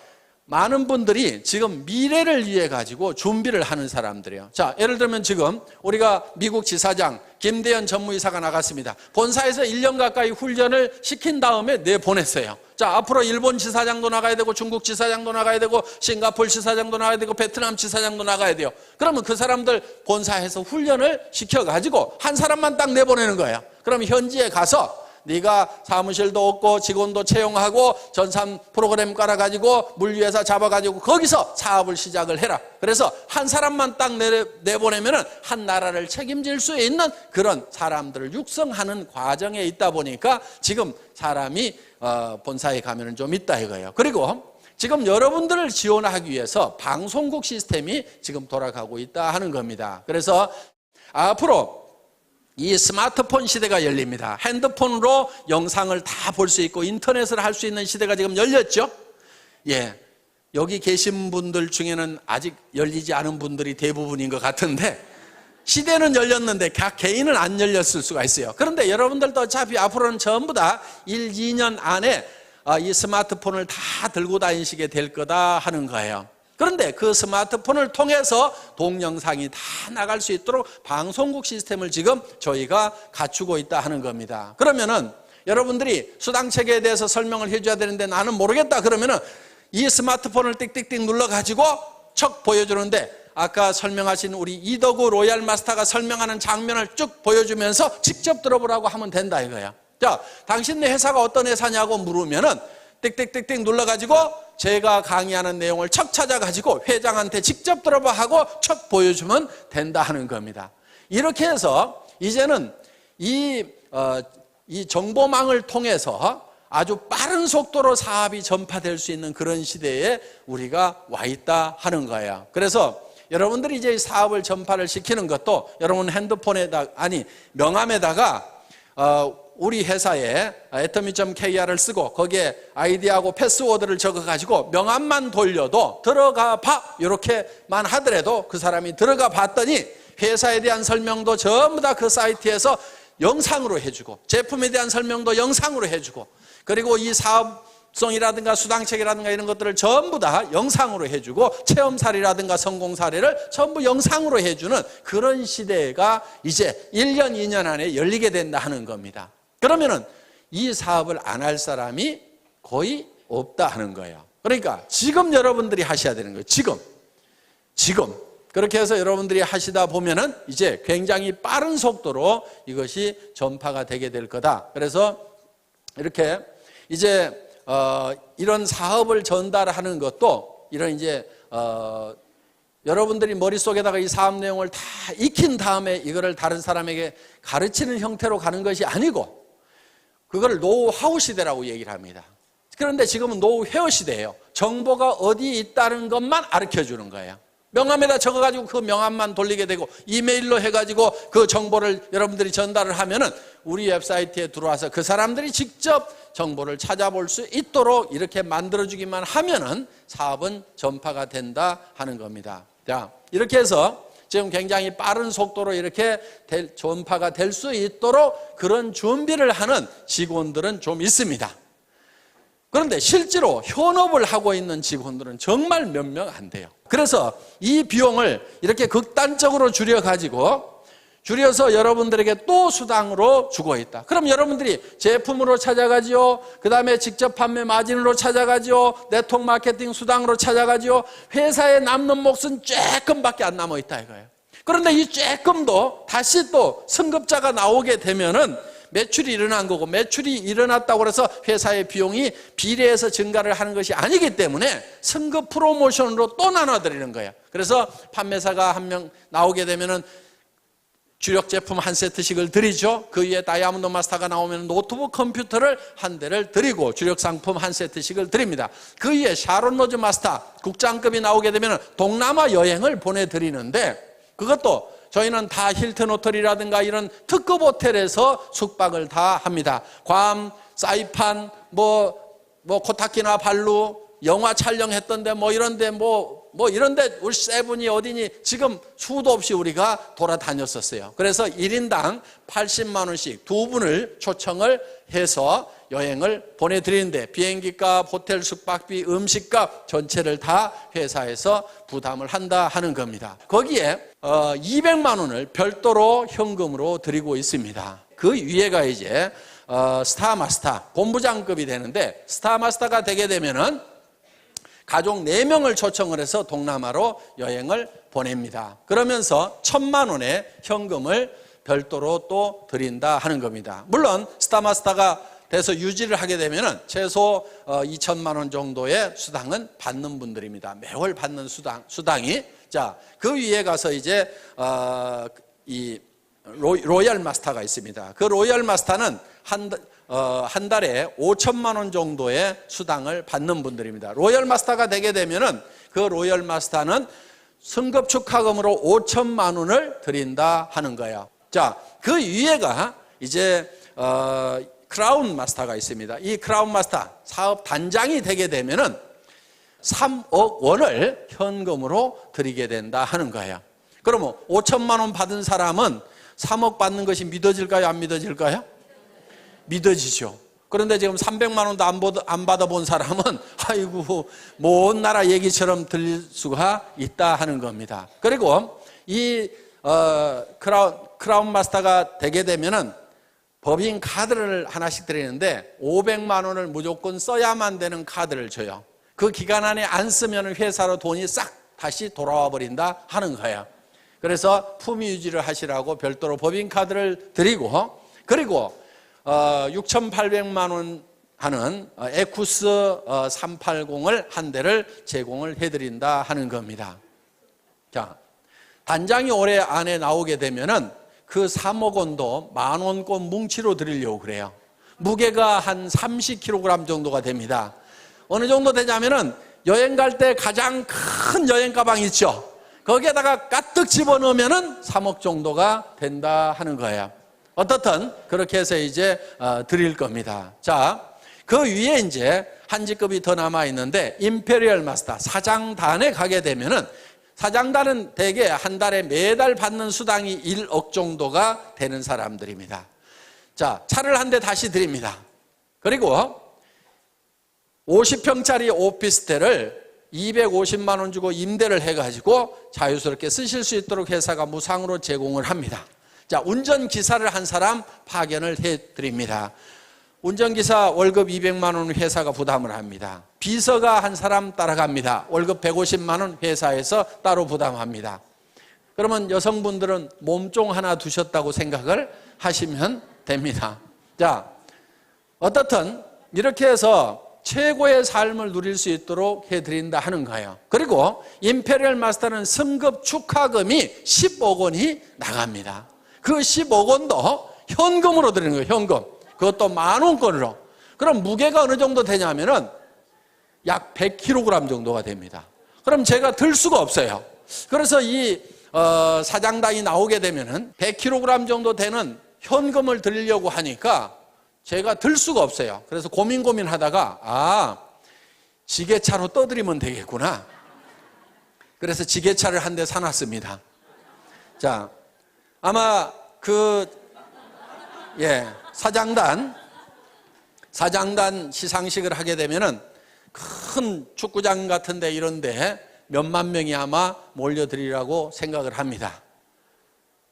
A: 많은 분들이 지금 미래를 위해 가지고 준비를 하는 사람들이에요. 자, 예를 들면 지금 우리가 미국 지사장 김대현 전무이사가 나갔습니다. 본사에서 1년 가까이 훈련을 시킨 다음에 내보냈어요. 자, 앞으로 일본 지사장도 나가야 되고 중국 지사장도 나가야 되고 싱가포르 지사장도 나가야 되고 베트남 지사장도 나가야 돼요. 그러면 그 사람들 본사에서 훈련을 시켜가지고 한 사람만 딱 내보내는 거예요. 그럼 현지에 가서 네가 사무실도 없고 직원도 채용하고 전산 프로그램 깔아가지고 물류회사 잡아가지고 거기서 사업을 시작을 해라. 그래서 한 사람만 딱 내보내면은 한 나라를 책임질 수 있는 그런 사람들을 육성하는 과정에 있다 보니까 지금 사람이 본사에 가면은 좀 있다 이거예요. 그리고 지금 여러분들을 지원하기 위해서 방송국 시스템이 지금 돌아가고 있다 하는 겁니다. 그래서 앞으로 이 스마트폰 시대가 열립니다. 핸드폰으로 영상을 다 볼 수 있고 인터넷을 할 수 있는 시대가 지금 열렸죠. 예, 여기 계신 분들 중에는 아직 열리지 않은 분들이 대부분인 것 같은데 시대는 열렸는데 각 개인은 안 열렸을 수가 있어요. 그런데 여러분들도 어차피 앞으로는 전부 다 1, 2년 안에 이 스마트폰을 다 들고 다니시게 될 거다 하는 거예요. 그런데 그 스마트폰을 통해서 동영상이 다 나갈 수 있도록 방송국 시스템을 지금 저희가 갖추고 있다 하는 겁니다. 그러면은 여러분들이 수당체계에 대해서 설명을 해줘야 되는데 나는 모르겠다 그러면은 이 스마트폰을 띡띡띡 눌러가지고 척 보여주는데 아까 설명하신 우리 이덕우 로얄 마스터가 설명하는 장면을 쭉 보여주면서 직접 들어보라고 하면 된다 이거야. 자, 당신네 회사가 어떤 회사냐고 물으면은 띡띡띡띡 눌러가지고 제가 강의하는 내용을 척 찾아가지고 회장한테 직접 들어봐 하고 척 보여주면 된다 하는 겁니다. 이렇게 해서 이제는 이 정보망을 통해서 아주 빠른 속도로 사업이 전파될 수 있는 그런 시대에 우리가 와 있다 하는 거예요. 그래서 여러분들이 이제 사업을 전파를 시키는 것도 여러분 핸드폰에다 명함에다가 우리 회사에 atomy.kr을 쓰고 거기에 아이디하고 패스워드를 적어가지고 명함만 돌려도 들어가 봐 이렇게만 하더라도 그 사람이 들어가 봤더니 회사에 대한 설명도 전부 다 그 사이트에서 영상으로 해주고 제품에 대한 설명도 영상으로 해주고 그리고 이 사업성이라든가 수당책이라든가 이런 것들을 전부 다 영상으로 해주고 체험 사례라든가 성공 사례를 전부 영상으로 해주는 그런 시대가 이제 1년, 2년 안에 열리게 된다 하는 겁니다. 그러면은 이 사업을 안 할 사람이 거의 없다 하는 거예요. 그러니까 지금 여러분들이 하셔야 되는 거예요. 지금. 그렇게 해서 여러분들이 하시다 보면은 이제 굉장히 빠른 속도로 이것이 전파가 되게 될 거다. 그래서 이렇게 이제 이런 사업을 전달하는 것도 이런 이제 여러분들이 머릿속에다가 이 사업 내용을 다 익힌 다음에 이거를 다른 사람에게 가르치는 형태로 가는 것이 아니고 그걸 노하우 시대라고 얘기를 합니다. 그런데 지금은 노회어 시대예요. 정보가 어디 있다는 것만 가르쳐주는 거예요. 명함에다 적어가지고 그 명함만 돌리게 되고 이메일로 해가지고 그 정보를 여러분들이 전달을 하면은 우리 웹사이트에 들어와서 그 사람들이 직접 정보를 찾아볼 수 있도록 이렇게 만들어주기만 하면은 사업은 전파가 된다 하는 겁니다. 자, 이렇게 해서 지금 굉장히 빠른 속도로 이렇게 전파가 될 수 있도록 그런 준비를 하는 직원들은 좀 있습니다. 그런데 실제로 현업을 하고 있는 직원들은 정말 몇 명 안 돼요. 그래서 이 비용을 이렇게 극단적으로 줄여가지고 줄여서 여러분들에게 또 수당으로 주고 있다. 그럼 여러분들이 제품으로 찾아가지요. 그 다음에 직접 판매 마진으로 찾아가지요. 네트워크 마케팅 수당으로 찾아가지요. 회사에 남는 몫은 조금밖에 안 남아 있다 이거예요. 그런데 이 조금도 다시 또 승급자가 나오게 되면은 매출이 일어난 거고, 매출이 일어났다고 해서 회사의 비용이 비례해서 증가를 하는 것이 아니기 때문에 승급 프로모션으로 또 나눠드리는 거예요. 그래서 판매사가 한 명 나오게 되면은 주력 제품 한 세트씩을 드리죠. 그 위에 다이아몬드 마스터가 나오면 노트북 컴퓨터를 한 대를 드리고 주력 상품 한 세트씩을 드립니다. 그 위에 샤론 로즈 마스터 국장급이 나오게 되면 동남아 여행을 보내드리는데, 그것도 저희는 다 힐튼 호텔이라든가 이런 특급 호텔에서 숙박을 다 합니다. 괌, 사이판, 코타키나 발루, 영화 촬영했던데 이런데 이런데 우리 세븐이 어디니 지금 수도 없이 우리가 돌아다녔었어요. 그래서 1인당 80만 원씩 두 분을 초청을 해서 여행을 보내드리는데, 비행기값, 호텔 숙박비, 음식값 전체를 다 회사에서 부담을 한다 하는 겁니다. 거기에 200만 원을 별도로 현금으로 드리고 있습니다. 그 위에가 이제 스타마스터 본부장급이 되는데, 스타마스터가 되게 되면은 가족 4명을 초청을 해서 동남아로 여행을 보냅니다. 그러면서 1,000만 원의 현금을 별도로 또 드린다 하는 겁니다. 물론 스타마스터가 돼서 유지를 하게 되면은 최소 2,000만 원 정도의 수당은 받는 분들입니다. 매월 받는 수당이. 자, 그 위에 가서 이제 이 로얄 마스터가 있습니다. 그 로얄 마스터는 한 달에 5천만 원 정도의 수당을 받는 분들입니다. 로얄 마스터가 되게 되면은 그 로얄 마스터는 승급 축하금으로 5천만 원을 드린다 하는 거예요. 자, 그 위에가 이제 크라운 마스터가 있습니다. 이 크라운 마스터 사업 단장이 되게 되면은 3억 원을 현금으로 드리게 된다 하는 거예요. 그러면 5천만 원 받은 사람은 3억 받는 것이 믿어질까요? 안 믿어질까요? 믿어지죠. 그런데 지금 300만 원도 안 받아본 사람은 아이고 먼 나라 얘기처럼 들릴 수가 있다 하는 겁니다. 그리고 이 크라운 마스터가 되게 되면은 법인 카드를 하나씩 드리는데 500만 원을 무조건 써야만 되는 카드를 줘요. 그 기간 안에 안 쓰면 회사로 돈이 싹 다시 돌아와 버린다 하는 거예요. 그래서 품위 유지를 하시라고 별도로 법인 카드를 드리고, 그리고 6,800만 원 하는 에쿠스 380을 한 대를 제공을 해드린다 하는 겁니다. 자, 단장이 올해 안에 나오게 되면은 그 3억 원도 10,000원권 뭉치로 드리려고 그래요. 무게가 한 30kg 정도가 됩니다. 어느 정도 되냐면은 여행 갈 때 가장 큰 여행 가방 있죠. 거기에다가 가득 집어넣으면은 3억 정도가 된다 하는 거예요. 어떻든 그렇게 해서 이제 드릴 겁니다. 자, 그 위에 이제 한 직급이 더 남아 있는데 임페리얼 마스터 사장단에 가게 되면은, 사장단은 대개 한 달에 매달 받는 수당이 1억 정도가 되는 사람들입니다. 자, 차를 한 대 다시 드립니다. 그리고 50평짜리 오피스텔을 250만 원 주고 임대를 해가지고 자유스럽게 쓰실 수 있도록 회사가 무상으로 제공을 합니다. 자, 운전기사를 한 사람 파견을 해드립니다. 운전기사 월급 200만 원 회사가 부담을 합니다. 비서가 한 사람 따라갑니다. 월급 150만 원 회사에서 따로 부담합니다. 그러면 여성분들은 몸종 하나 두셨다고 생각을 하시면 됩니다. 자, 어떻든 이렇게 해서 최고의 삶을 누릴 수 있도록 해드린다 하는 거예요. 그리고 임페리얼 마스터는 승급 축하금이 10억 원이 나갑니다. 그 10억 원도 현금으로 드리는 거예요. 현금. 그것도 10,000원권으로. 그럼 무게가 어느 정도 되냐면은 약 100kg 정도가 됩니다. 그럼 제가 들 수가 없어요. 그래서 이 사장단이 나오게 되면은 100kg 정도 되는 현금을 드리려고 하니까 제가 들 수가 없어요. 그래서 고민하다가 지게차로 떠드리면 되겠구나. 그래서 지게차를 한 대 사놨습니다. 자, 아마 사장단 시상식을 하게 되면은 큰 축구장 같은데 이런데 몇만 명이 아마 몰려들이라고 생각을 합니다.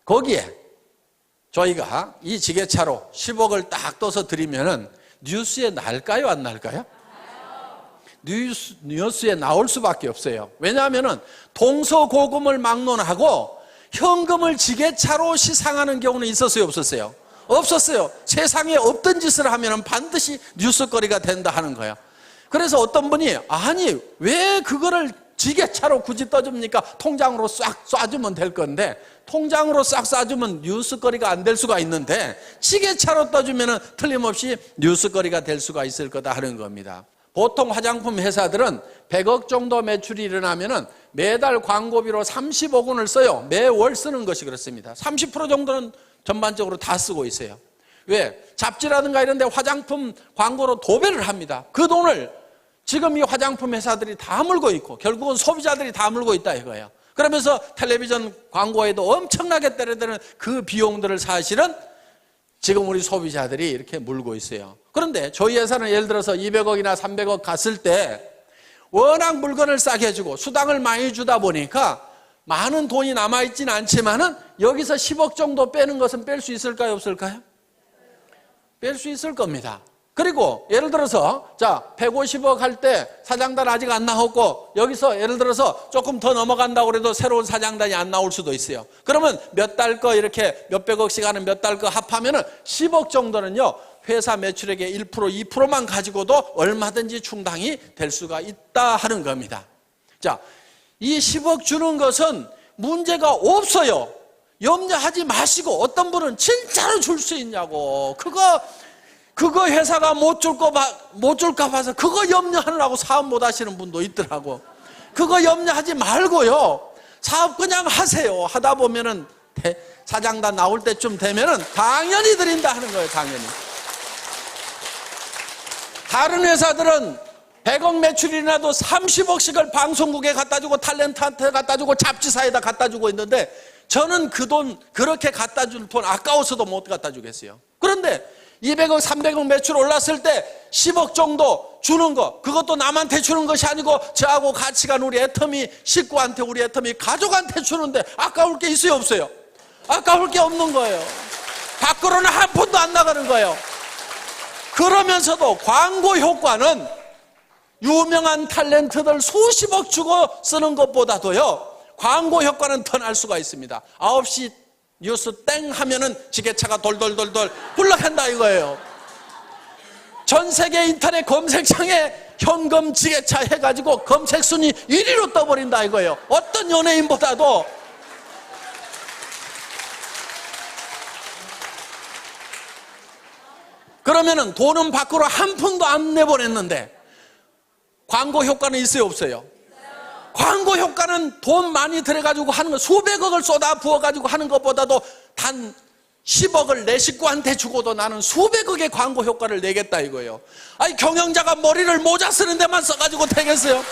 A: 거기에 저희가 이 지게차로 10억을 딱 떠서 드리면은 뉴스에 날까요, 안 날까요? 뉴스에 나올 수밖에 없어요. 왜냐하면은 동서고금을 막론하고 현금을 지게차로 시상하는 경우는 있었어요, 없었어요? 없었어요. 세상에 없던 짓을 하면은 반드시 뉴스거리가 된다 하는 거예요. 그래서 어떤 분이 아니 왜 그거를 지게차로 굳이 떠줍니까? 통장으로 싹 쏴주면 될 건데 통장으로 싹 쏴주면 뉴스거리가 안 될 수가 있는데 지게차로 떠주면 틀림없이 뉴스거리가 될 수가 있을 거다 하는 겁니다. 보통 화장품 회사들은 100억 정도 매출이 일어나면 매달 광고비로 30억 원을 써요. 매월 쓰는 것이 그렇습니다. 30% 정도는 전반적으로 다 쓰고 있어요. 왜? 잡지라든가 이런 데 화장품 광고로 도배를 합니다. 그 돈을 지금 이 화장품 회사들이 다 물고 있고 결국은 소비자들이 다 물고 있다 이거예요. 그러면서 텔레비전 광고에도 엄청나게 때려드는 그 비용들을 사실은 지금 우리 소비자들이 이렇게 물고 있어요. 그런데 저희 회사는 예를 들어서 200억이나 300억 갔을 때 워낙 물건을 싸게 해주고 수당을 많이 주다 보니까 많은 돈이 남아있지는 않지만은 여기서 10억 정도 빼는 것은 뺄 수 있을까요, 없을까요? 뺄 수 있을 겁니다. 그리고 예를 들어서 자 150억 할 때 사장단 아직 안 나왔고 여기서 예를 들어서 조금 더 넘어간다고 해도 새로운 사장단이 안 나올 수도 있어요. 그러면 몇 달 거 이렇게 몇백억씩 하는 몇 달 거 합하면은 10억 정도는요 회사 매출액의 1% 2%만 가지고도 얼마든지 충당이 될 수가 있다 하는 겁니다. 자, 이 10억 주는 것은 문제가 없어요. 염려하지 마시고 어떤 분은 진짜로 줄 수 있냐고 그거 회사가 못 줄까 봐서 그거 염려하느라고 사업 못 하시는 분도 있더라고. 그거 염려하지 말고요. 사업 그냥 하세요. 하다 보면은 사장단 나올 때쯤 되면은 당연히 드린다 하는 거예요, 당연히. 다른 회사들은 100억 매출이 나도 30억씩을 방송국에 갖다 주고 탤런트한테 갖다 주고 잡지사에다 갖다 주고 있는데 저는 그 돈 그렇게 갖다 줄 돈 아까워서도 못 갖다 주겠어요. 그런데 200억, 300억 매출 올랐을 때 10억 정도 주는 거 그것도 남한테 주는 것이 아니고 저하고 같이 간 우리 애터미 식구한테 우리 애터미 가족한테 주는데 아까울 게 있어요, 없어요? 아까울 게 없는 거예요. 밖으로는 한 푼도 안 나가는 거예요. 그러면서도 광고 효과는 유명한 탤런트들 수십억 주고 쓰는 것보다도요 광고 효과는 더 날 수가 있습니다. 9시 뉴스 땡 하면은 지게차가 돌돌돌돌 굴러간다 이거예요. 전 세계 인터넷 검색창에 현금 지게차 해가지고 검색 순위 1위로 떠버린다 이거예요. 어떤 연예인보다도. 그러면은 돈은 밖으로 한 푼도 안 내보냈는데 광고 효과는 있어요, 없어요? 광고 효과는 돈 많이 들여가지고 하는 거 수백억을 쏟아 부어가지고 하는 것보다도 단 10억을 내 식구한테 주고도 나는 수백억의 광고 효과를 내겠다 이거예요. 아니 경영자가 머리를 모자 쓰는 데만 써가지고 되겠어요?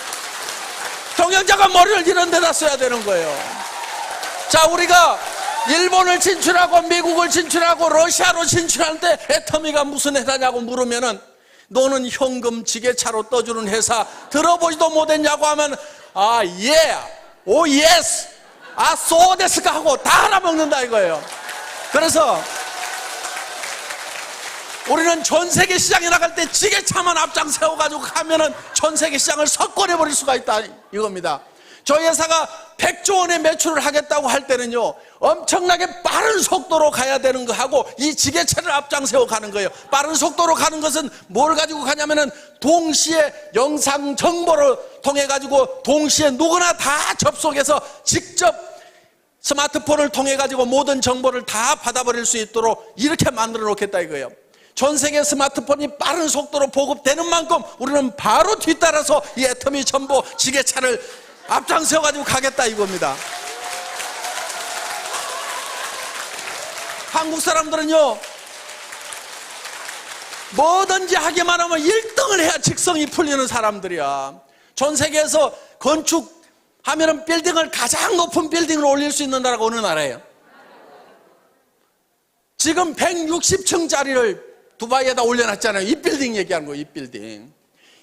A: 경영자가 머리를 이런 데다 써야 되는 거예요. 자, 우리가 일본을 진출하고 미국을 진출하고 러시아로 진출할 때 애터미가 무슨 회사냐고 물으면은 너는 현금 지게차로 떠주는 회사 들어보지도 못했냐고 하면 아, 예, 오, 예스, 아, 소 데스까 하고 다 알아먹는다 이거예요. 그래서 우리는 전 세계 시장에 나갈 때 지게차만 앞장 세워가지고 가면은 전 세계 시장을 석권해버릴 수가 있다 이겁니다. 저희 회사가 100조 원의 매출을 하겠다고 할 때는요 엄청나게 빠른 속도로 가야 되는 거하고 이 지게차를 앞장세워 가는 거예요. 빠른 속도로 가는 것은 뭘 가지고 가냐면은 동시에 영상 정보를 통해 가지고 동시에 누구나 다 접속해서 직접 스마트폰을 통해 가지고 모든 정보를 다 받아버릴 수 있도록 이렇게 만들어 놓겠다 이거예요. 전 세계 스마트폰이 빠른 속도로 보급되는 만큼 우리는 바로 뒤따라서 이 애터미 전보 지게차를 앞장서가지고 가겠다 이겁니다. 한국 사람들은요 뭐든지 하기만 하면 1등을 해야 직성이 풀리는 사람들이야. 전 세계에서 건축하면은 빌딩을 가장 높은 빌딩을 올릴 수 있는 나라가 어느 나라예요? 지금 160층짜리를 두바이에다 올려놨잖아요. 이 빌딩 얘기하는 거예요. 이 빌딩.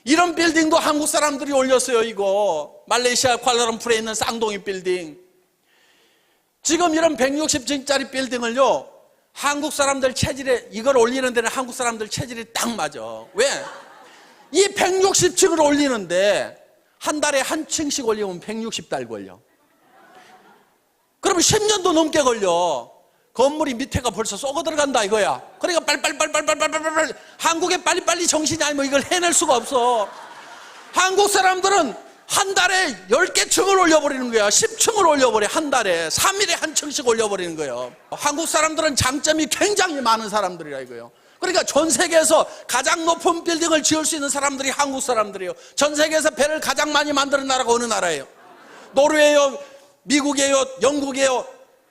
A: 이런 빌딩도 한국 사람들이 올렸어요. 이거 말레이시아 쿠알라룸푸르에 있는 쌍둥이 빌딩. 지금 이런 160층짜리 빌딩을요 한국 사람들 체질에 이걸 올리는 데는 한국 사람들 체질이 딱 맞아. 왜? 이 160층을 올리는데 한 달에 한 층씩 올리면 160달 걸려. 그러면 10년도 넘게 걸려. 건물이 밑에가 벌써 썩어 들어간다 이거야. 그러니까 빨리 한국에 빨리빨리 정신이 아니면 이걸 해낼 수가 없어. 한국 사람들은 한 달에 10개 층을 올려버리는 거야. 10층을 올려버려. 한 달에 3일에 한 층씩 올려버리는 거예요. 한국 사람들은 장점이 굉장히 많은 사람들이라 이거예요. 그러니까 전 세계에서 가장 높은 빌딩을 지을 수 있는 사람들이 한국 사람들이에요. 전 세계에서 배를 가장 많이 만드는 나라가 어느 나라예요? 노르웨이요, 미국이에요, 영국이에요.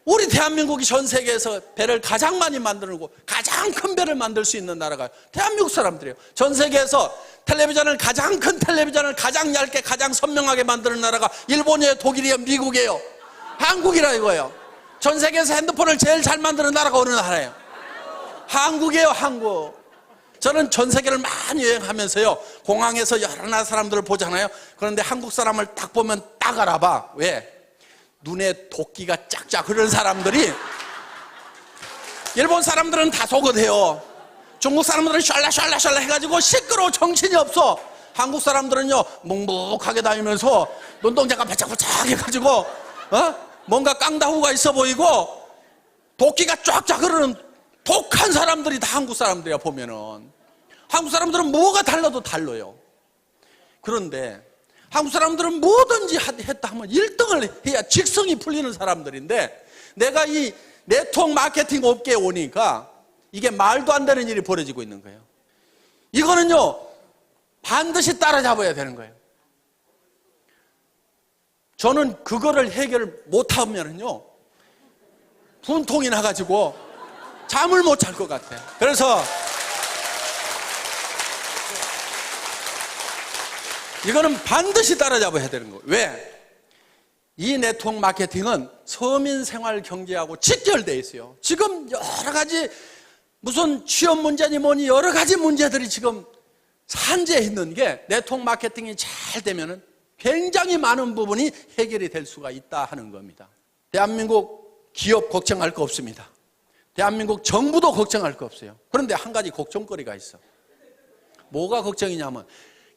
A: 우리 대한민국이 전 세계에서 배를 가장 많이 만들고 가장 큰 배를 만들 수 있는 나라가 대한민국 사람들이에요. 전 세계에서 텔레비전을 가장 큰 텔레비전을 가장 얇게 가장 선명하게 만드는 나라가 일본이에요, 독일이에요, 미국이에요, 한국이라 이거예요. 전 세계에서 핸드폰을 제일 잘 만드는 나라가 어느 나라예요? 한국이에요, 한국. 저는 전 세계를 많이 여행하면서요, 공항에서 여러 나라 사람들을 보잖아요. 그런데 한국 사람을 딱 보면 딱 알아봐. 왜? 눈에 도끼가 짝짝 흐르는 사람들이, 일본 사람들은 다 속어대요. 중국 사람들은 샬라샬라샬라 해가지고 시끄러워 정신이 없어. 한국 사람들은요 묵묵하게 다니면서 눈동자가 바짝바짝 해가지고 뭔가 깡다후가 있어 보이고 도끼가 쫙쫙 흐르는 독한 사람들이 다 한국 사람들이야. 보면은 한국 사람들은 뭐가 달라도 달라요. 그런데 한국 사람들은 뭐든지 했다 하면 1등을 해야 직성이 풀리는 사람들인데, 내가 이 네트워크 마케팅 업계에 오니까 이게 말도 안 되는 일이 벌어지고 있는 거예요. 이거는요 반드시 따라잡아야 되는 거예요. 저는 그거를 해결 못하면은요 분통이 나가지고 잠을 못 잘 것 같아요. 그래서 이거는 반드시 따라잡아야 되는 거예요. 왜? 이 네트워크 마케팅은 서민 생활 경제하고 직결되어 있어요. 지금 여러 가지 무슨 취업 문제니 뭐니 여러 가지 문제들이 지금 산재해 있는 게 네트워크 마케팅이 잘 되면은 굉장히 많은 부분이 해결이 될 수가 있다 하는 겁니다. 대한민국 기업 걱정할 거 없습니다. 대한민국 정부도 걱정할 거 없어요. 그런데 한 가지 걱정거리가 있어. 뭐가 걱정이냐면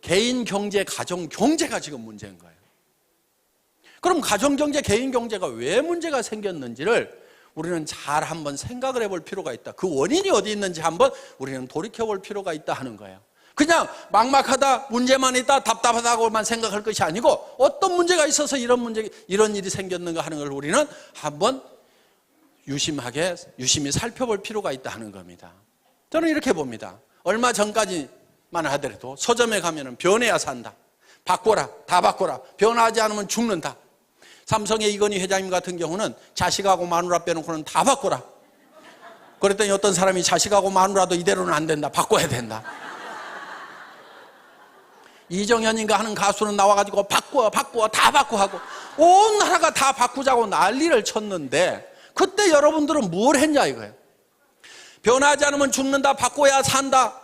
A: 개인 경제, 가정 경제가 지금 문제인 거예요. 그럼 가정 경제, 개인 경제가 왜 문제가 생겼는지를 우리는 잘 한번 생각을 해볼 필요가 있다. 그 원인이 어디 있는지 한번 우리는 돌이켜볼 필요가 있다 하는 거예요. 그냥 막막하다, 문제만 있다, 답답하다고만 생각할 것이 아니고 어떤 문제가 있어서 이런 일이 생겼는가 하는 걸 우리는 한번 유심히 살펴볼 필요가 있다 하는 겁니다. 저는 이렇게 봅니다. 얼마 전까지만 하더라도 서점에 가면은 변해야 산다, 바꿔라, 다 바꿔라, 변하지 않으면 죽는다. 삼성의 이건희 회장님 같은 경우는 자식하고 마누라 빼놓고는 다 바꿔라. 그랬더니 어떤 사람이 자식하고 마누라도 이대로는 안 된다, 바꿔야 된다. 이정현인가 하는 가수는 나와가지고 바꿔 다 바꿔 하고 온 나라가 다 바꾸자고 난리를 쳤는데, 그때 여러분들은 뭘 했냐 이거예요. 변하지 않으면 죽는다, 바꿔야 산다,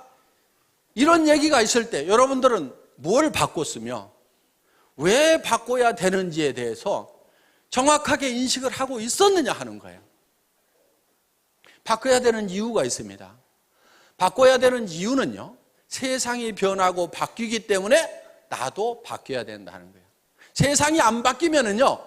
A: 이런 얘기가 있을 때 여러분들은 뭘 바꿨으며 왜 바꿔야 되는지에 대해서 정확하게 인식을 하고 있었느냐 하는 거예요. 바꿔야 되는 이유가 있습니다. 바꿔야 되는 이유는요, 세상이 변하고 바뀌기 때문에 나도 바뀌어야 된다는 거예요. 세상이 안 바뀌면은요,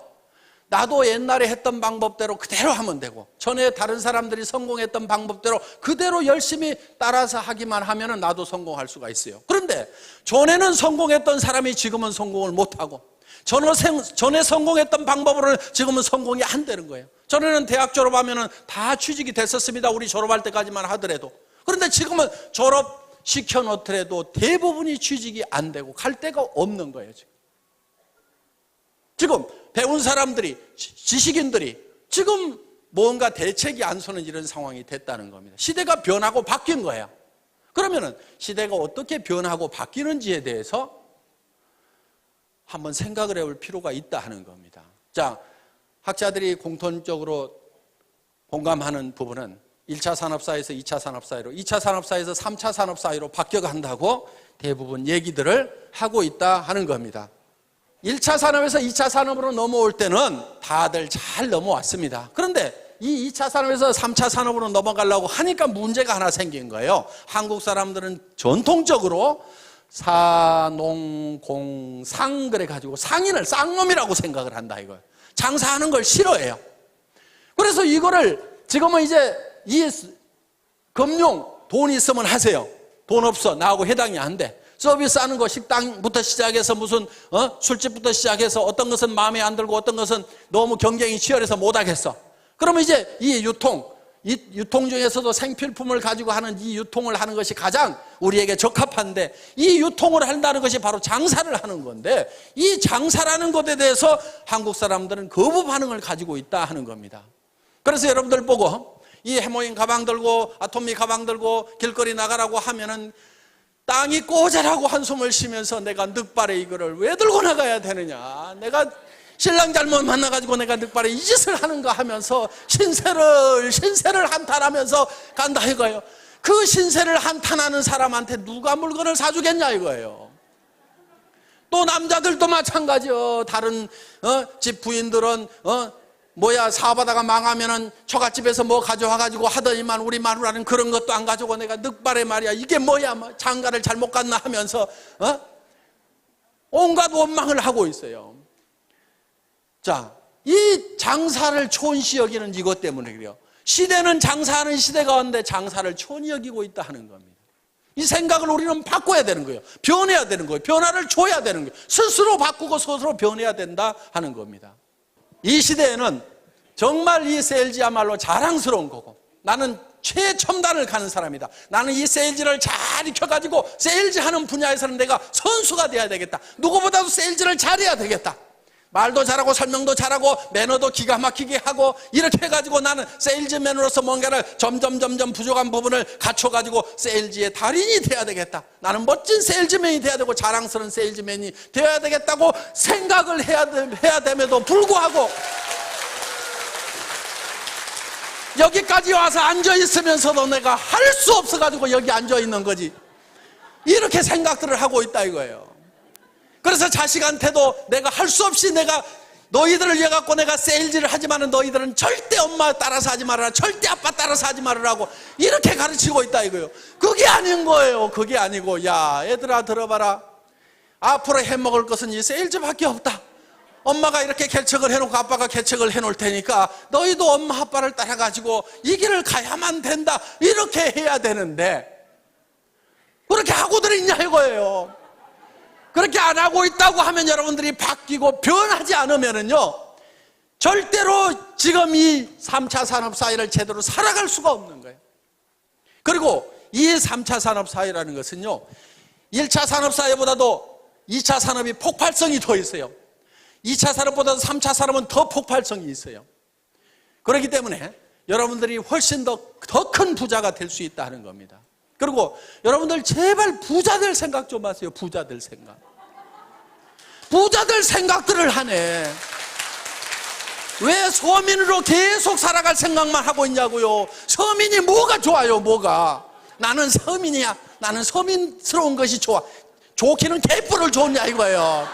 A: 나도 옛날에 했던 방법대로 그대로 하면 되고, 전에 다른 사람들이 성공했던 방법대로 그대로 열심히 따라서 하기만 하면은 나도 성공할 수가 있어요. 그런데 전에는 성공했던 사람이 지금은 성공을 못하고, 전에 성공했던 방법으로는 지금은 성공이 안 되는 거예요. 전에는 대학 졸업하면은 다 취직이 됐었습니다. 우리 졸업할 때까지만 하더라도. 그런데 지금은 졸업시켜 놓더라도 대부분이 취직이 안 되고 갈 데가 없는 거예요. 지금 배운 사람들이, 지식인들이 지금 뭔가 대책이 안 서는 이런 상황이 됐다는 겁니다. 시대가 변하고 바뀐 거예요. 그러면은 시대가 어떻게 변하고 바뀌는지에 대해서 한번 생각을 해볼 필요가 있다 하는 겁니다. 자, 학자들이 공통적으로 공감하는 부분은 1차 산업사회에서 2차 산업사회로, 2차 산업사회에서 3차 산업사회로 바뀌어간다고 대부분 얘기들을 하고 있다 하는 겁니다. 1차 산업에서 2차 산업으로 넘어올 때는 다들 잘 넘어왔습니다. 그런데 이 2차 산업에서 3차 산업으로 넘어가려고 하니까 문제가 하나 생긴 거예요. 한국 사람들은 전통적으로 사농공상 그래가지고 상인을 쌍놈이라고 생각을 한다 이거예요. 장사하는 걸 싫어해요. 그래서 이거를 지금은 이제 이 금융 돈 있으면 하세요. 돈 없어 나하고 해당이 안 돼. 서비스하는 거 식당부터 시작해서 무슨 술집부터 시작해서 어떤 것은 마음에 안 들고 어떤 것은 너무 경쟁이 치열해서 못 하겠어. 그러면 이제 이 유통 중에서도 생필품을 가지고 하는 이 유통을 하는 것이 가장 우리에게 적합한데 이 유통을 한다는 것이 바로 장사를 하는 건데 이 장사라는 것에 대해서 한국 사람들은 거부 반응을 가지고 있다 하는 겁니다. 그래서 여러분들 보고 이 해모인 가방 들고 아토미 가방 들고 길거리 나가라고 하면은 땅이 꼬자라고 한숨을 쉬면서 내가 늑발에 이거를 왜 들고 나가야 되느냐, 내가 신랑 잘못 만나가지고 내가 늑발에 이 짓을 하는가 하면서 신세를 한탄하면서 간다 이거예요. 그 신세를 한탄하는 사람한테 누가 물건을 사주겠냐 이거예요. 또 남자들도 마찬가지요. 다른 집 부인들은 사업하다가 망하면은 처갓집에서 뭐 가져와가지고 하더니만 우리 마누라는 그런 것도 안 가져오고 내가 늑발에 말이야 이게 뭐야 장가를 잘못 갔나 하면서 온갖 원망을 하고 있어요. 자, 이 장사를 촌시 여기는 이것 때문에 그래요. 시대는 장사하는 시대 가운데 장사를 촌히 여기고 있다 하는 겁니다. 이 생각을 우리는 바꿔야 되는 거예요. 변해야 되는 거예요. 변화를 줘야 되는 거예요. 스스로 바꾸고 스스로 변해야 된다 하는 겁니다. 이 시대에는 정말 이 세일즈야말로 자랑스러운 거고 나는 최첨단을 가는 사람이다. 나는 이 세일즈를 잘 익혀가지고 세일즈 하는 분야에서는 내가 선수가 돼야 되겠다. 누구보다도 세일즈를 잘해야 되겠다. 말도 잘하고 설명도 잘하고 매너도 기가 막히게 하고 이렇게 해가지고 나는 세일즈맨으로서 뭔가를 점점 부족한 부분을 갖춰가지고 세일즈의 달인이 돼야 되겠다. 나는 멋진 세일즈맨이 돼야 되고 자랑스러운 세일즈맨이 되어야 되겠다고 생각을 해야 됨에도 불구하고 여기까지 와서 앉아있으면서도 내가 할 수 없어가지고 여기 앉아있는 거지. 이렇게 생각들을 하고 있다 이거예요. 그래서 자식한테도 내가 할 수 없이 내가 너희들을 위해 갖고 내가 세일즈를 하지만은 너희들은 절대 엄마 따라서 하지 말아라, 절대 아빠 따라서 하지 말으라고 이렇게 가르치고 있다 이거예요. 그게 아닌 거예요. 그게 아니고 야 얘들아 들어봐라. 앞으로 해먹을 것은 이 세일즈밖에 없다. 엄마가 이렇게 개척을 해놓고 아빠가 개척을 해놓을 테니까 너희도 엄마 아빠를 따라가지고 이 길을 가야만 된다. 이렇게 해야 되는데 그렇게 하고들 있냐 이거예요. 그렇게 안 하고 있다고 하면 여러분들이 바뀌고 변하지 않으면은요 절대로 지금 이 3차 산업사회를 제대로 살아갈 수가 없는 거예요. 그리고 이 3차 산업사회라는 것은요 1차 산업사회보다도 2차 산업이 폭발성이 더 있어요. 2차 산업보다도 3차 산업은 더 폭발성이 있어요. 그렇기 때문에 여러분들이 훨씬 더 큰 부자가 될 수 있다는 겁니다. 그리고 여러분들 제발 부자들 생각 좀 하세요. 부자들 생각. 부자들 생각들을 하네. 왜 서민으로 계속 살아갈 생각만 하고 있냐고요. 서민이 뭐가 좋아요 뭐가. 나는 서민이야. 나는 서민스러운 것이 좋아. 좋기는 개뿔을 좋냐 이거예요.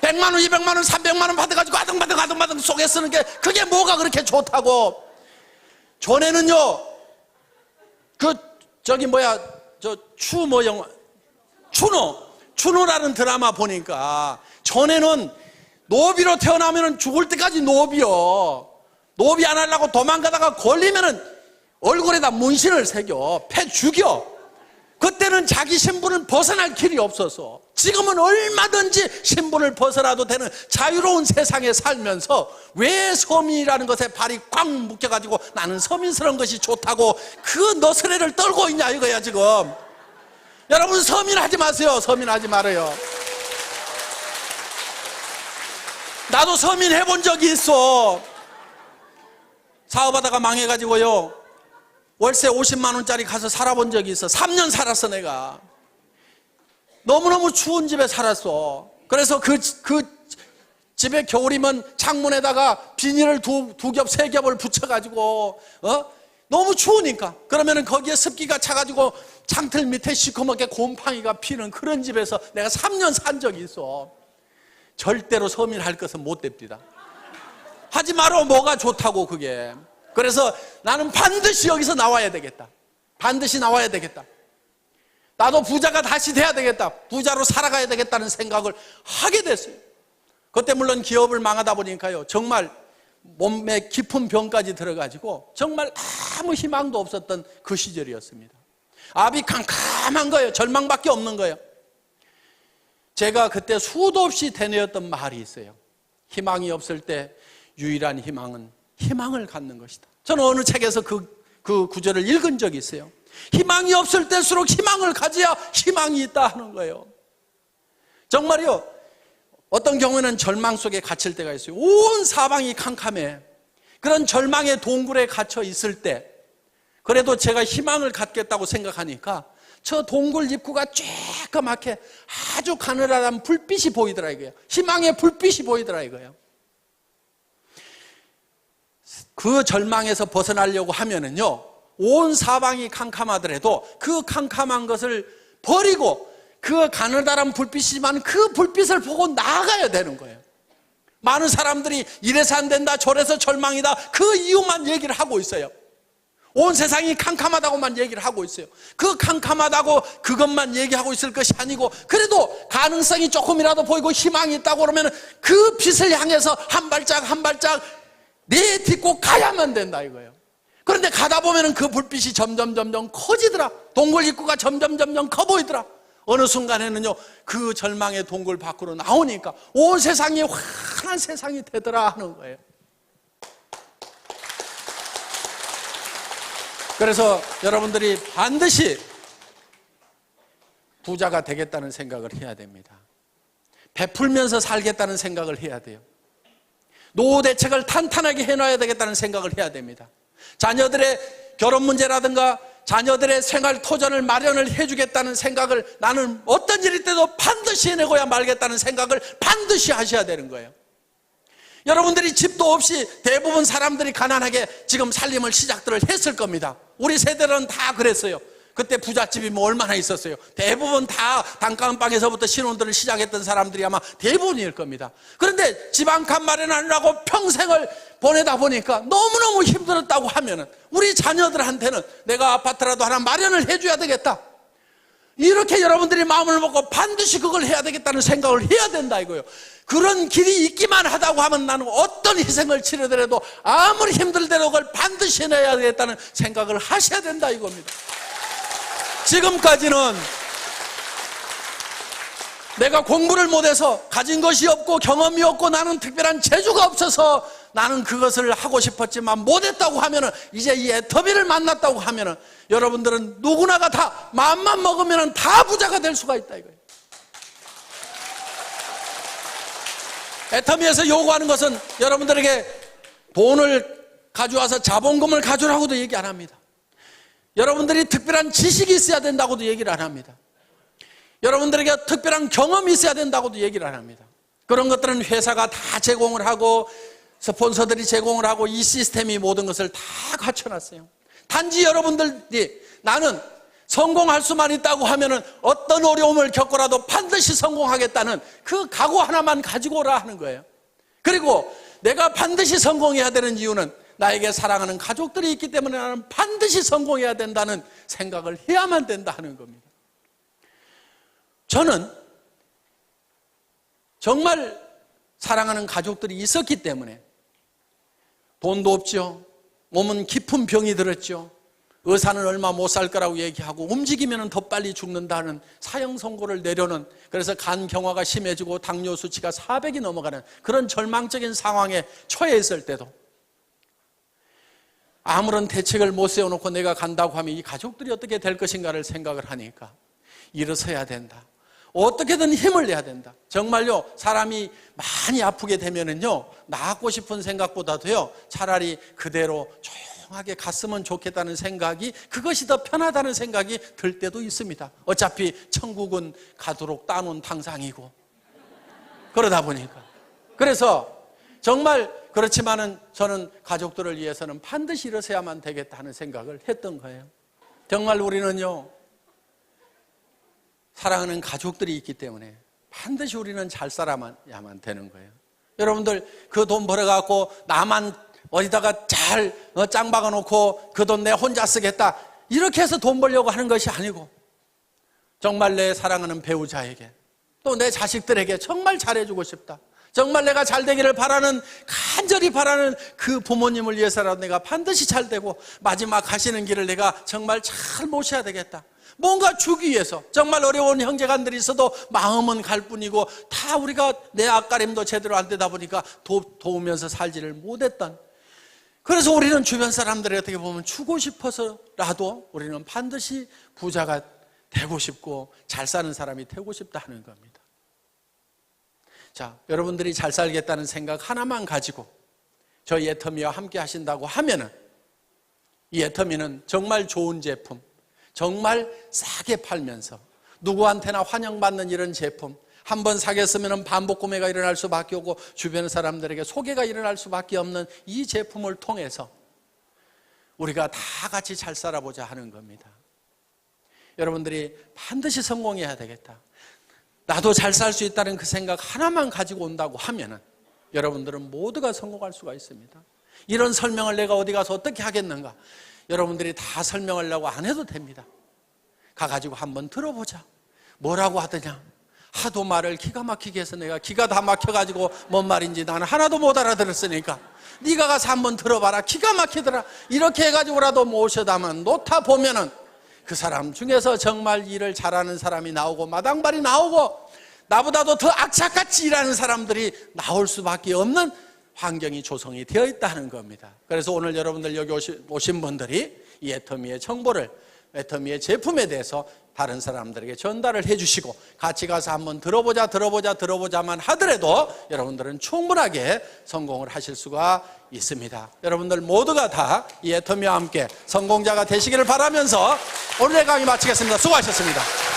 A: 100만 원 200만 원 300만 원 받아가지고 아등바등 속에 쓰는 게 그게 뭐가 그렇게 좋다고. 전에는요 추노라는 드라마 보니까 전에는 노비로 태어나면 죽을 때까지 노비요. 노비 안 하려고 도망가다가 걸리면은 얼굴에다 문신을 새겨 패 죽여. 그때는 자기 신분을 벗어날 길이 없어서 지금은 얼마든지 신분을 벗어나도 되는 자유로운 세상에 살면서 왜 서민이라는 것에 발이 꽉 묶여가지고 나는 서민스러운 것이 좋다고 그 너스레를 떨고 있냐 이거야 지금. 여러분 서민하지 마세요. 서민하지 말아요. 나도 서민 해본 적이 있어. 사업하다가 망해가지고요 월세 50만 원짜리 가서 살아본 적이 있어. 3년 살았어 내가. 너무너무 추운 집에 살았어. 그래서 그 집에 겨울이면 창문에다가 비닐을 두 겹, 세 겹을 붙여가지고 너무 추우니까 그러면은 거기에 습기가 차가지고 창틀 밑에 시커멓게 곰팡이가 피는 그런 집에서 내가 3년 산 적이 있어. 절대로 서민할 것은 못 됩니다. 하지 말어. 뭐가 좋다고 그게. 그래서 나는 반드시 여기서 나와야 되겠다. 반드시 나와야 되겠다. 나도 부자가 다시 돼야 되겠다. 부자로 살아가야 되겠다는 생각을 하게 됐어요. 그때 물론 기업을 망하다 보니까요, 정말 몸에 깊은 병까지 들어가지고 정말 아무 희망도 없었던 그 시절이었습니다. 앞이 캄캄한 거예요. 절망밖에 없는 거예요. 제가 그때 수도 없이 되뇌었던 말이 있어요. 희망이 없을 때 유일한 희망은 희망을 갖는 것이다. 저는 어느 책에서 그 구절을 읽은 적이 있어요. 희망이 없을 때일수록 희망을 가져야 희망이 있다 하는 거예요. 정말요, 어떤 경우에는 절망 속에 갇힐 때가 있어요. 온 사방이 캄캄해. 그런 절망의 동굴에 갇혀 있을 때 그래도 제가 희망을 갖겠다고 생각하니까 저 동굴 입구가 쬐끄맣게 아주 가늘한 불빛이 보이더라 이거예요. 희망의 불빛이 보이더라 이거예요. 그 절망에서 벗어나려고 하면은요, 온 사방이 캄캄하더라도 그 캄캄한 것을 버리고 그 가느다란 불빛이지만 그 불빛을 보고 나아가야 되는 거예요. 많은 사람들이 이래서 안 된다, 저래서 절망이다, 그 이유만 얘기를 하고 있어요. 온 세상이 캄캄하다고만 얘기를 하고 있어요. 그 캄캄하다고 그것만 얘기하고 있을 것이 아니고, 그래도 가능성이 조금이라도 보이고 희망이 있다고 그러면 그 빛을 향해서 한 발짝 한 발짝 내딛고 가야만 된다 이거예요. 그런데 가다 보면 그 불빛이 점점 커지더라. 동굴 입구가 점점 커 보이더라. 어느 순간에는요, 그 절망의 동굴 밖으로 나오니까 온 세상이 환한 세상이 되더라 하는 거예요. 그래서 여러분들이 반드시 부자가 되겠다는 생각을 해야 됩니다. 베풀면서 살겠다는 생각을 해야 돼요. 노후 대책을 탄탄하게 해놔야 되겠다는 생각을 해야 됩니다. 자녀들의 결혼 문제라든가 자녀들의 생활 토전을 마련을 해주겠다는 생각을 나는 어떤 일일 때도 반드시 해내고야 말겠다는 생각을 반드시 하셔야 되는 거예요. 여러분들이 집도 없이 대부분 사람들이 가난하게 지금 살림을 시작들을 했을 겁니다. 우리 세대는 다 그랬어요. 그때 부잣집이 뭐 얼마나 있었어요. 대부분 다 단칸방에서부터 신혼들을 시작했던 사람들이 아마 대부분일 겁니다. 그런데 집 한 칸 마련하느라고 평생을 보내다 보니까 너무너무 힘들었다고 하면은 우리 자녀들한테는 내가 아파트라도 하나 마련을 해줘야 되겠다, 이렇게 여러분들이 마음을 먹고 반드시 그걸 해야 되겠다는 생각을 해야 된다 이거예요. 그런 길이 있기만 하다고 하면 나는 어떤 희생을 치르더라도 아무리 힘들더라도 그걸 반드시 해내야 되겠다는 생각을 하셔야 된다 이겁니다. 지금까지는 내가 공부를 못해서 가진 것이 없고 경험이 없고 나는 특별한 재주가 없어서 나는 그것을 하고 싶었지만 못했다고 하면은, 이제 이 애터미를 만났다고 하면은 여러분들은 누구나가 다 마음만 먹으면은 다 부자가 될 수가 있다 이거예요. 애터미에서 요구하는 것은 여러분들에게 돈을 가져와서 자본금을 가져오라고도 얘기 안 합니다. 여러분들이 특별한 지식이 있어야 된다고도 얘기를 안 합니다. 여러분들에게 특별한 경험이 있어야 된다고도 얘기를 안 합니다. 그런 것들은 회사가 다 제공을 하고 스폰서들이 제공을 하고 이 시스템이 모든 것을 다 갖춰놨어요. 단지 여러분들이 나는 성공할 수만 있다고 하면은 어떤 어려움을 겪고라도 반드시 성공하겠다는 그 각오 하나만 가지고 오라 하는 거예요. 그리고 내가 반드시 성공해야 되는 이유는 나에게 사랑하는 가족들이 있기 때문에 나는 반드시 성공해야 된다는 생각을 해야만 된다 하는 겁니다. 저는 정말 사랑하는 가족들이 있었기 때문에 돈도 없죠. 몸은 깊은 병이 들었죠. 의사는 얼마 못 살 거라고 얘기하고 움직이면 더 빨리 죽는다는 사형 선고를 내려는, 그래서 간 경화가 심해지고 당뇨 수치가 400이 넘어가는 그런 절망적인 상황에 처해 있을 때도 아무런 대책을 못 세워놓고 내가 간다고 하면 이 가족들이 어떻게 될 것인가를 생각을 하니까 일어서야 된다. 어떻게든 힘을 내야 된다. 정말요, 사람이 많이 아프게 되면은요, 나았고 싶은 생각보다도요, 차라리 그대로 조용하게 갔으면 좋겠다는 생각이, 그것이 더 편하다는 생각이 들 때도 있습니다. 어차피 천국은 가도록 따놓은 당상이고, 그러다 보니까. 그래서 정말 그렇지만은 저는 가족들을 위해서는 반드시 일어서야만 되겠다 하는 생각을 했던 거예요. 정말 우리는요, 사랑하는 가족들이 있기 때문에 반드시 우리는 잘 살아야만 되는 거예요. 여러분들 그 돈 벌어갖고 나만 어디다가 잘 짱 박아놓고 그 돈 내 혼자 쓰겠다, 이렇게 해서 돈 벌려고 하는 것이 아니고, 정말 내 사랑하는 배우자에게 또 내 자식들에게 정말 잘해주고 싶다, 정말 내가 잘 되기를 바라는, 간절히 바라는 그 부모님을 위해서라도 내가 반드시 잘 되고 마지막 가시는 길을 내가 정말 잘 모셔야 되겠다, 뭔가 주기 위해서. 정말 어려운 형제간들이 있어도 마음은 갈 뿐이고 다 우리가 내 앞가림도 제대로 안 되다 보니까 도우면서 살지를 못했던, 그래서 우리는 주변 사람들이 어떻게 보면 주고 싶어서라도 우리는 반드시 부자가 되고 싶고 잘 사는 사람이 되고 싶다 하는 겁니다. 자, 여러분들이 잘 살겠다는 생각 하나만 가지고 저희 애터미와 함께 하신다고 하면은, 이 애터미는 정말 좋은 제품, 정말 싸게 팔면서 누구한테나 환영받는 이런 제품, 한번 사게 쓰면 반복 구매가 일어날 수밖에 없고 주변 사람들에게 소개가 일어날 수밖에 없는 이 제품을 통해서 우리가 다 같이 잘 살아보자 하는 겁니다. 여러분들이 반드시 성공해야 되겠다, 나도 잘 살 수 있다는 그 생각 하나만 가지고 온다고 하면은 여러분들은 모두가 성공할 수가 있습니다. 이런 설명을 내가 어디 가서 어떻게 하겠는가, 여러분들이 다 설명하려고 안 해도 됩니다. 가가지고 한번 들어보자. 뭐라고 하더냐, 하도 말을 기가 막히게 해서 내가 기가 다 막혀가지고 뭔 말인지 나는 하나도 못 알아들었으니까 네가 가서 한번 들어봐라, 기가 막히더라, 이렇게 해가지고라도 모셔다만 놓다 보면은 그 사람 중에서 정말 일을 잘하는 사람이 나오고 마당발이 나오고 나보다도 더 악착같이 일하는 사람들이 나올 수밖에 없는 환경이 조성이 되어 있다는 겁니다. 그래서 오늘 여러분들 여기 오신 분들이 이 애터미의 정보를, 애터미의 제품에 대해서 다른 사람들에게 전달을 해주시고 같이 가서 한번 들어보자만 하더라도 여러분들은 충분하게 성공을 하실 수가 있습니다. 여러분들 모두가 다 이 애터미와 함께 성공자가 되시기를 바라면서 오늘의 강의 마치겠습니다. 수고하셨습니다.